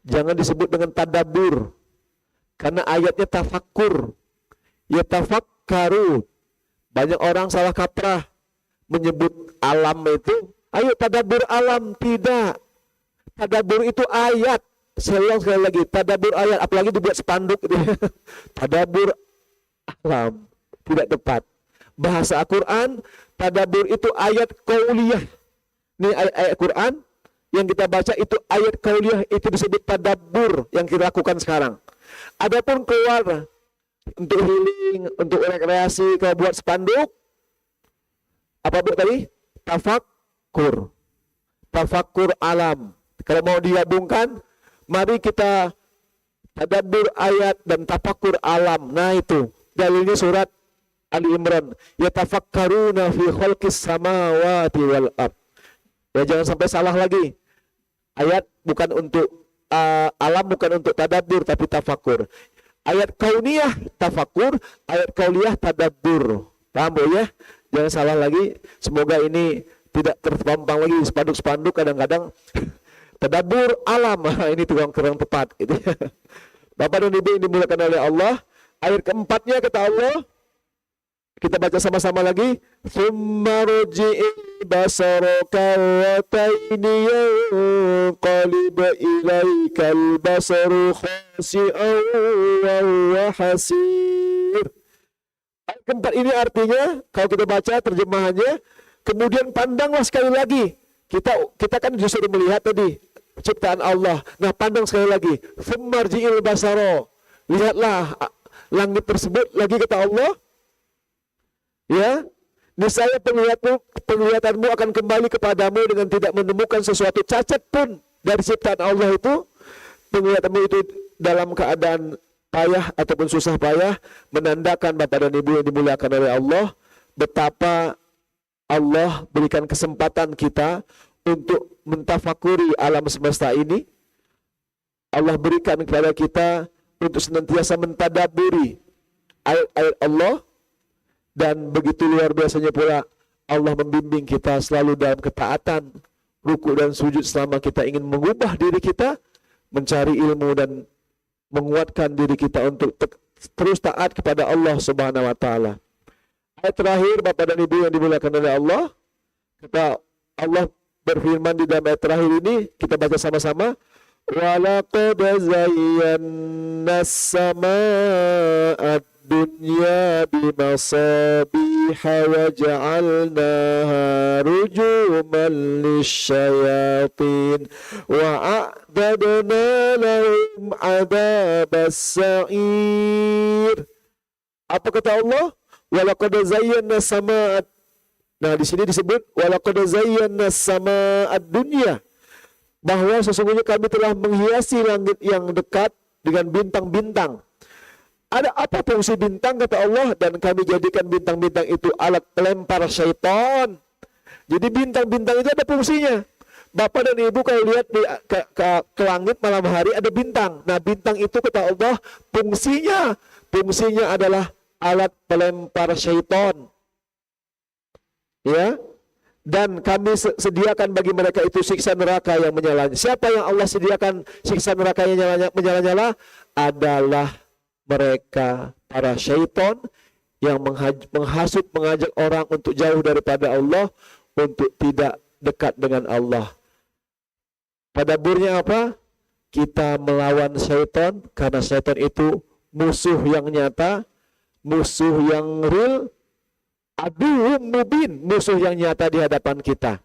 Jangan disebut dengan tadabbur, karena ayatnya tafakur. Ya tafakkaru. Banyak orang salah kaprah menyebut alam itu, ayo tadabbur alam. Tidak. Tadabbur itu ayat. Saya ulang sekali lagi, tadabbur ayat, apalagi dibuat spanduk. Tadabbur alam, tidak tepat. Bahasa Al-Quran, tadabbur itu ayat qauliyah. Ini ayat Quran yang kita baca itu ayat qauliyah, itu disebut tadabbur yang kita lakukan sekarang. Adapun keluar untuk healing, untuk rekreasi, kalau buat spanduk, apa bu tadi? Tafakkur. Tafakkur alam. Kalau mau digabungkan, mari kita tadabbur ayat dan tafakkur alam. Nah itu dalilnya surat Ali Imran. Yatafakkaruna fi khalqis samawati wal ard. Ya jangan sampai salah lagi. Ayat bukan untuk alam, bukan untuk tadabbur, tapi tafakkur. Ayat kauniyah tafakkur, ayat kauliyah tadabbur. Paham bu ya? Jangan salah lagi. Semoga ini tidak terpampang lagi spanduk-spanduk kadang-kadang. Tadabbur alam, ini kurang tepat. Gitu. Bapak dan Ibu yang dimuliakan oleh Allah. Ayat keempatnya kata Allah, kita baca sama-sama lagi. Tsumma rji'i basaraka wataini yanqalib ilaikal basaru khasi'an wa huwa hasir. Ayat keempat ini artinya, kalau kita baca terjemahannya, kemudian pandanglah sekali lagi. Kita kan justru melihat tadi ciptaan Allah. Nah, pandang sekali lagi. Tsumma rji'il basara. Lihatlah langit tersebut, lagi kata Allah. Ya, niscaya penglihatanmu akan kembali kepadamu dengan tidak menemukan sesuatu cacat pun dari ciptaan Allah itu. Penglihatanmu itu dalam keadaan payah ataupun susah payah, menandakan Bapak dan Ibu yang dimuliakan oleh Allah, betapa Allah berikan kesempatan kita untuk mentafakuri alam semesta ini. Allah berikan kepada kita untuk senantiasa mentadaburi ayat-ayat Allah. Dan begitu luar biasanya pula Allah membimbing kita selalu dalam ketaatan, ruku dan sujud selama kita ingin mengubah diri kita, mencari ilmu dan menguatkan diri kita untuk terus taat kepada Allah Subhanahu wa taala. Ayat terakhir Bapak dan Ibu yang dimuliakan oleh Allah, kata Allah berfirman di dalam ayat terakhir ini, kita baca sama-sama. Walaqad zayyana as-samaa'a dunya bimasabiha wa ja'alnaha rujuman lisyayatin wa a'dadna lahum adabas sa'ir. Apa kata Allah? Walaqad zayyana sama'at. Nah, di sini disebut walaqad zayyana sama'ad dunya, bahwa sesungguhnya kami telah menghiasi langit yang dekat dengan bintang-bintang. Ada apa fungsi bintang kata Allah? Dan kami jadikan bintang-bintang itu alat pelempar syaitan. Jadi bintang-bintang itu ada fungsinya. Bapak dan Ibu kalau lihat ke langit malam hari ada bintang. Nah, bintang itu kata Allah fungsinya adalah alat pelempar syaitan. Ya. Dan kami sediakan bagi mereka itu siksa neraka yang menyala. Siapa yang Allah sediakan siksa neraka yang menyala-nyala? Adalah mereka, para syaitan yang menghasut, mengajak orang untuk jauh daripada Allah, untuk tidak dekat dengan Allah. Tadabburnya apa? Kita melawan syaitan, karena syaitan itu musuh yang nyata, musuh yang real, aduhum mubin, musuh yang nyata di hadapan kita.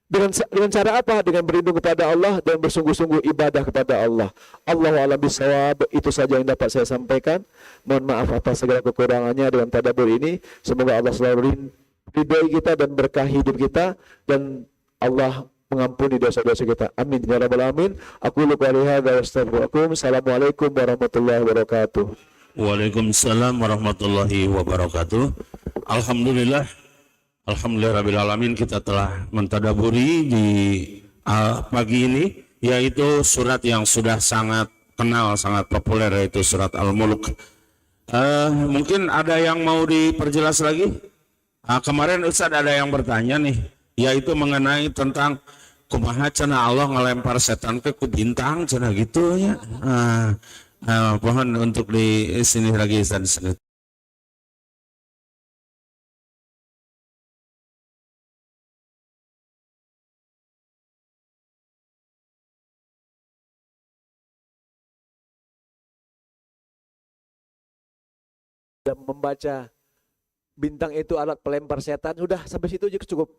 Dengan cara apa? Dengan berlindung kepada Allah dan bersungguh-sungguh ibadah kepada Allah. Allahu a'lam bishawab. Itu saja yang dapat saya sampaikan. Mohon maaf atas segala kekurangannya dalam tadabbur ini. Semoga Allah selalu ridhoi kita dan berkah hidup kita, dan Allah mengampuni dosa-dosa kita. Amin ya rabbal alamin. Aku lupa hadza wa astaghfirukum. Assalamualaikum warahmatullahi wabarakatuh. Waalaikumsalam warahmatullahi wabarakatuh. Alhamdulillah alamin, kita telah mentadaburi di pagi ini, yaitu surat yang sudah sangat kenal, sangat populer, yaitu surat Al-Mulk. Mungkin ada yang mau diperjelas lagi? Kemarin Ustaz ada yang bertanya nih, yaitu mengenai tentang kumaha cenah Allah ngelempar setan ke bintang cenah gitu ya. Mohon untuk di sini lagi Ustaz. Dan membaca bintang itu alat pelempar setan, sudah sampai situ aja cukup.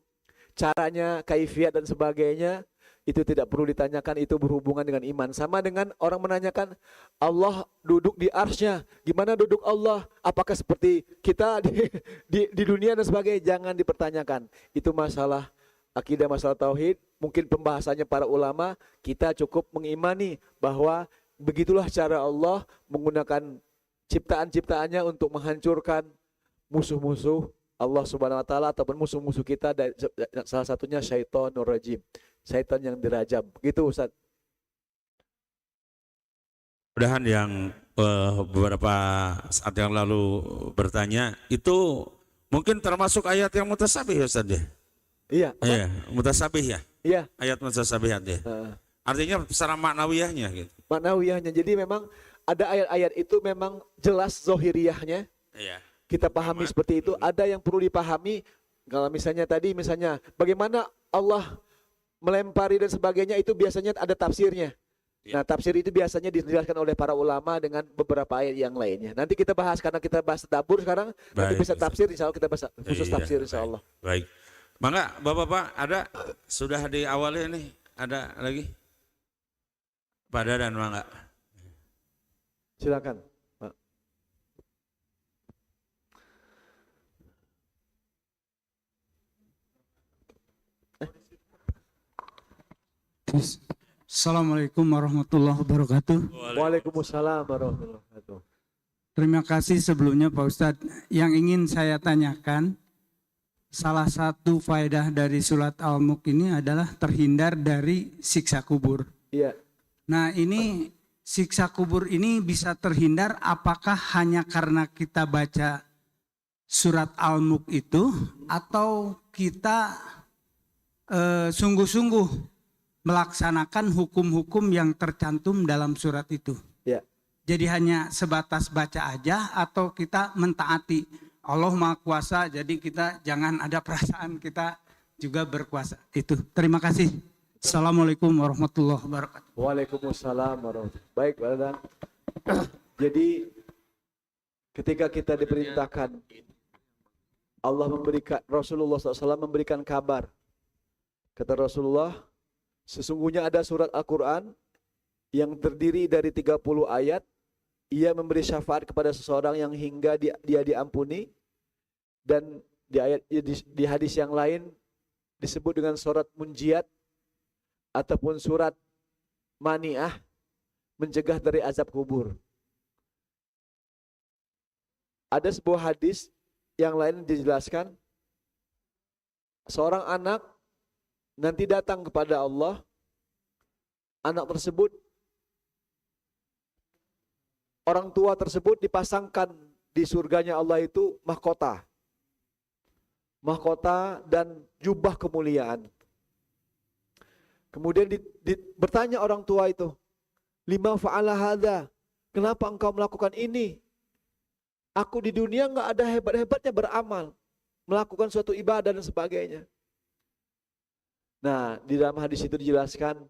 Caranya, kaifiat dan sebagainya itu tidak perlu ditanyakan, itu berhubungan dengan iman. Sama dengan orang menanyakan Allah duduk di arsy-Nya, gimana duduk Allah? Apakah seperti kita di dunia dan sebagainya? Jangan dipertanyakan. Itu masalah akidah, masalah tauhid. Mungkin pembahasannya para ulama, kita cukup mengimani bahwa begitulah cara Allah menggunakan ciptaan-ciptaannya untuk menghancurkan musuh-musuh Allah Subhanahu wa taala ataupun musuh-musuh kita, dari salah satunya syaitonur rajim, syaitan yang dirajam. Gitu Ustaz. Mudahan yang beberapa saat yang lalu bertanya itu mungkin termasuk ayat yang mutasabih Ustaz ya? Iya. Iya, mutasabih ya? Iya. Ayat mutasabihat ya? Artinya secara maknawiyahnya gitu. Maknawiyahnya. Jadi memang ada ayat-ayat itu memang jelas zohiriyahnya. Iya. Kita pahami seperti itu. Ada yang perlu dipahami. Kalau misalnya tadi, bagaimana Allah melempari dan sebagainya, itu biasanya ada tafsirnya. Nah, tafsir itu biasanya dijelaskan oleh para ulama dengan beberapa ayat yang lainnya. Nanti kita bahas, karena kita bahas tadabbur sekarang. Nanti bisa tafsir, insya Allah kita bahas khusus tafsir insya Allah. Baik. Mangga Bapak-bapak, ada sudah di awalnya nih, ada lagi? Pada dan mangga. Silakan. Assalamualaikum warahmatullahi wabarakatuh. Waalaikumsalam warahmatullahi wabarakatuh. Terima kasih sebelumnya Pak Ustadz. Yang ingin saya tanyakan, salah satu faedah dari surat Al-Mulk ini adalah terhindar dari siksa kubur. Iya. Nah, ini siksa kubur ini bisa terhindar apakah hanya karena kita baca surat Al-Mulk itu, atau kita sungguh-sungguh melaksanakan hukum-hukum yang tercantum dalam surat itu. Ya. Jadi hanya sebatas baca aja, atau kita mentaati Allah Maha Kuasa, jadi kita jangan ada perasaan kita juga berkuasa. Itu. Terima kasih. Assalamualaikum warahmatullahi wabarakatuh. Waalaikumsalam warahmatullahi wabarakatuh. Baik, Pak Dadang. Jadi ketika kita diperintahkan, Allah memberikan, Rasulullah SAW memberikan kabar. Kata Rasulullah, sesungguhnya ada surat Al-Quran yang terdiri dari 30 ayat. Ia memberi syafaat kepada seseorang yang hingga dia diampuni. Dan di hadis yang lain disebut dengan surat Munjiat ataupun surat Mani'ah, mencegah dari azab kubur. Ada sebuah hadis yang lain dijelaskan, seorang anak nanti datang kepada Allah. Anak tersebut, orang tua tersebut dipasangkan di surganya Allah itu mahkota dan jubah kemuliaan. Kemudian bertanya orang tua itu, lima fa'ala hadza, kenapa engkau melakukan ini? Aku di dunia enggak ada hebat-hebatnya beramal, melakukan suatu ibadah dan sebagainya. Nah, di dalam hadis itu dijelaskan,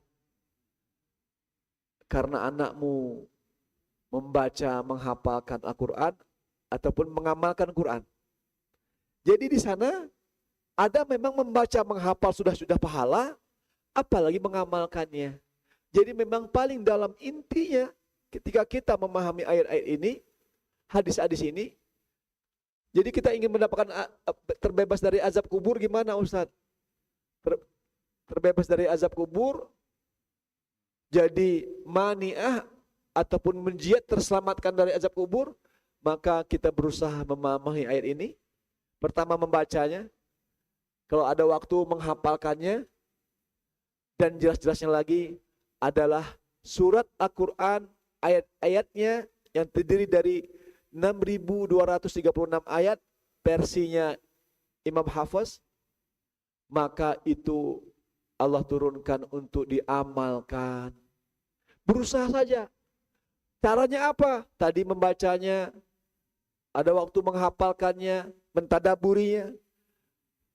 karena anakmu membaca, menghafalkan Al-Quran ataupun mengamalkan Quran. Jadi di sana Ada memang membaca, menghafal sudah pahala, apalagi mengamalkannya. Jadi memang paling dalam intinya ketika kita memahami ayat-ayat ini, hadis-hadis ini, jadi kita ingin mendapatkan terbebas dari azab kubur, gimana Ustaz? Terbebas dari azab kubur, jadi mani'ah ataupun menjiat terselamatkan dari azab kubur, maka kita berusaha memahami ayat ini. Pertama membacanya, kalau ada waktu menghafalkannya, dan jelas-jelasnya lagi adalah surat Al-Quran, ayat-ayatnya yang terdiri dari 6.236 ayat, versinya Imam Hafiz, maka itu Allah turunkan untuk diamalkan. Berusaha saja. Caranya apa? Tadi membacanya, ada waktu menghafalkannya, mentadaburinya.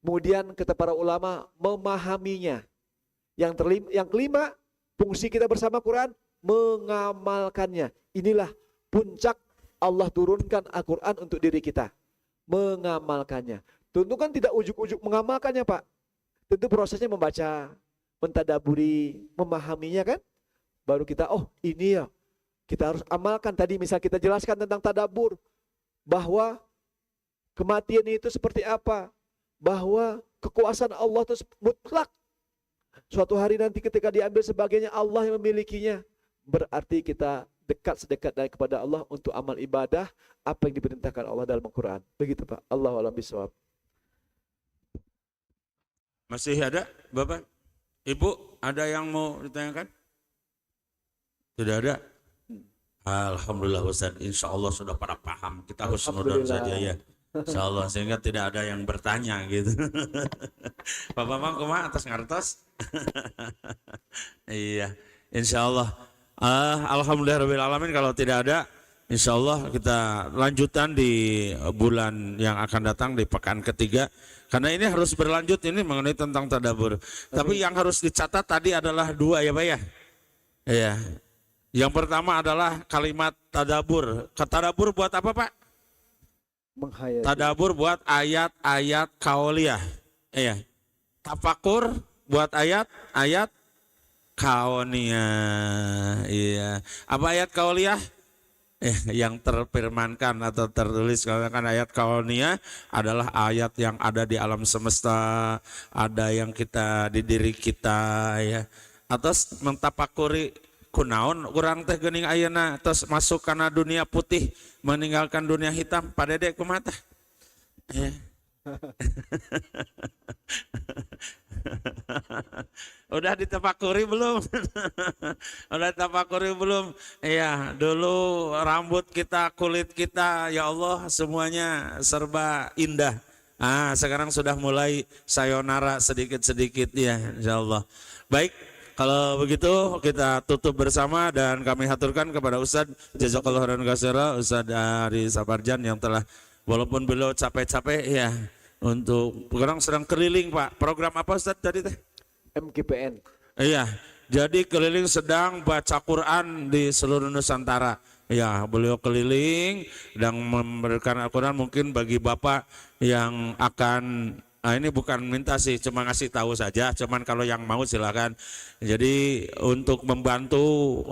Kemudian kata para ulama, memahaminya. Yang kelima, fungsi kita bersama Quran, mengamalkannya. Inilah puncak Allah turunkan Al-Quran untuk diri kita. Mengamalkannya. Tentu kan tidak ujuk-ujuk mengamalkannya, Pak. Tentu prosesnya membaca, mentadaburi, memahaminya kan. Baru kita, oh ini ya, kita harus amalkan. Tadi misal kita jelaskan tentang tadabur, bahwa kematian itu seperti apa, bahwa kekuasaan Allah itu mutlak. Suatu hari nanti ketika diambil sebagainya, Allah yang memilikinya. Berarti kita sedekat kepada Allah untuk amal ibadah apa yang diperintahkan Allah dalam Al-Quran. Begitu Pak. Allahu a'lam bishawab. Masih ada Bapak? Ibu, ada yang mau ditanyakan? Tidak ada? Alhamdulillah Ustaz, insya Allah sudah pada paham. Kita husnudon saja ya. Insya Allah, sehingga tidak ada yang bertanya gitu. Pak Bambang kumaha atas ngartos? Iya, insya Allah. Alhamdulillahirrahmanirrahim. Kalau tidak ada, insya Allah kita lanjutan di bulan yang akan datang di pekan ketiga. Karena ini harus berlanjut ini mengenai tentang tadabur. Tapi yang harus dicatat tadi adalah dua ya Pak ya. Iya. Yang pertama adalah kalimat tadabur. Tadabur buat apa Pak? Menghayati. Tadabur buat ayat-ayat kauliyah. Iya. Tafakur buat ayat-ayat kauniyah. Iya. Apa ayat kauliyah? Yang terfirmankan atau tertulis, karena kan ayat kauniyah adalah ayat yang ada di alam semesta, ada yang kita di diri kita ya. Atas mentapakuri kunaon urang teh geuning ayeuna tos masuk kana dunia putih meninggalkan dunia hitam. Pak Dede kumaha tah? Udah ditapakuri belum? Udah ditapakuri belum? Iya, dulu rambut kita, kulit kita, ya Allah semuanya serba indah. Sekarang sudah mulai sayonara sedikit-sedikit ya, insyaallah. Baik. Kalau begitu kita tutup bersama dan kami haturkan kepada Ustadz Jazakallah khairan katsira, Ustadz Ari Saparjan yang telah walaupun beliau capek-capek ya untuk sekarang sedang keliling Pak. Program apa Ustadz tadi teh? MKPN. Iya, jadi keliling sedang baca Quran di seluruh Nusantara. Ya, beliau keliling dan memberikan Al-Quran mungkin bagi Bapak yang akan ini bukan minta sih, cuma ngasih tahu saja. Cuman kalau yang mau silakan. Jadi untuk membantu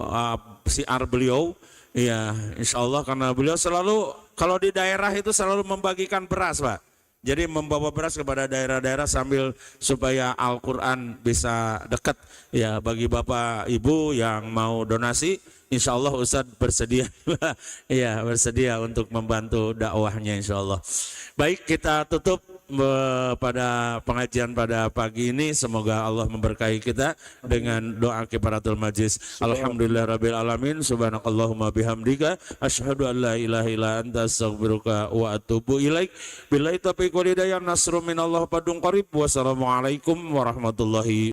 siar beliau, ya insya Allah karena beliau selalu kalau di daerah itu selalu membagikan beras Pak. Jadi membawa beras kepada daerah-daerah sambil supaya Al-Quran bisa dekat. Ya bagi Bapak Ibu yang mau donasi, insya Allah Ustadz bersedia, ya bersedia untuk membantu dakwahnya insya Allah. Baik, kita tutup pada pengajian pada pagi ini. Semoga Allah memberkahi kita dengan doa kifaratul majlis. Alhamdulillah rabbil alamin. Subhanakallahumma bihamdika asyhadu an la ilaha illa anta astaghfiruka wa atubu ilaik. Billahi taufiq wal hidayah, nasrun minallah padung qarib. Wassalamualaikum warahmatullahi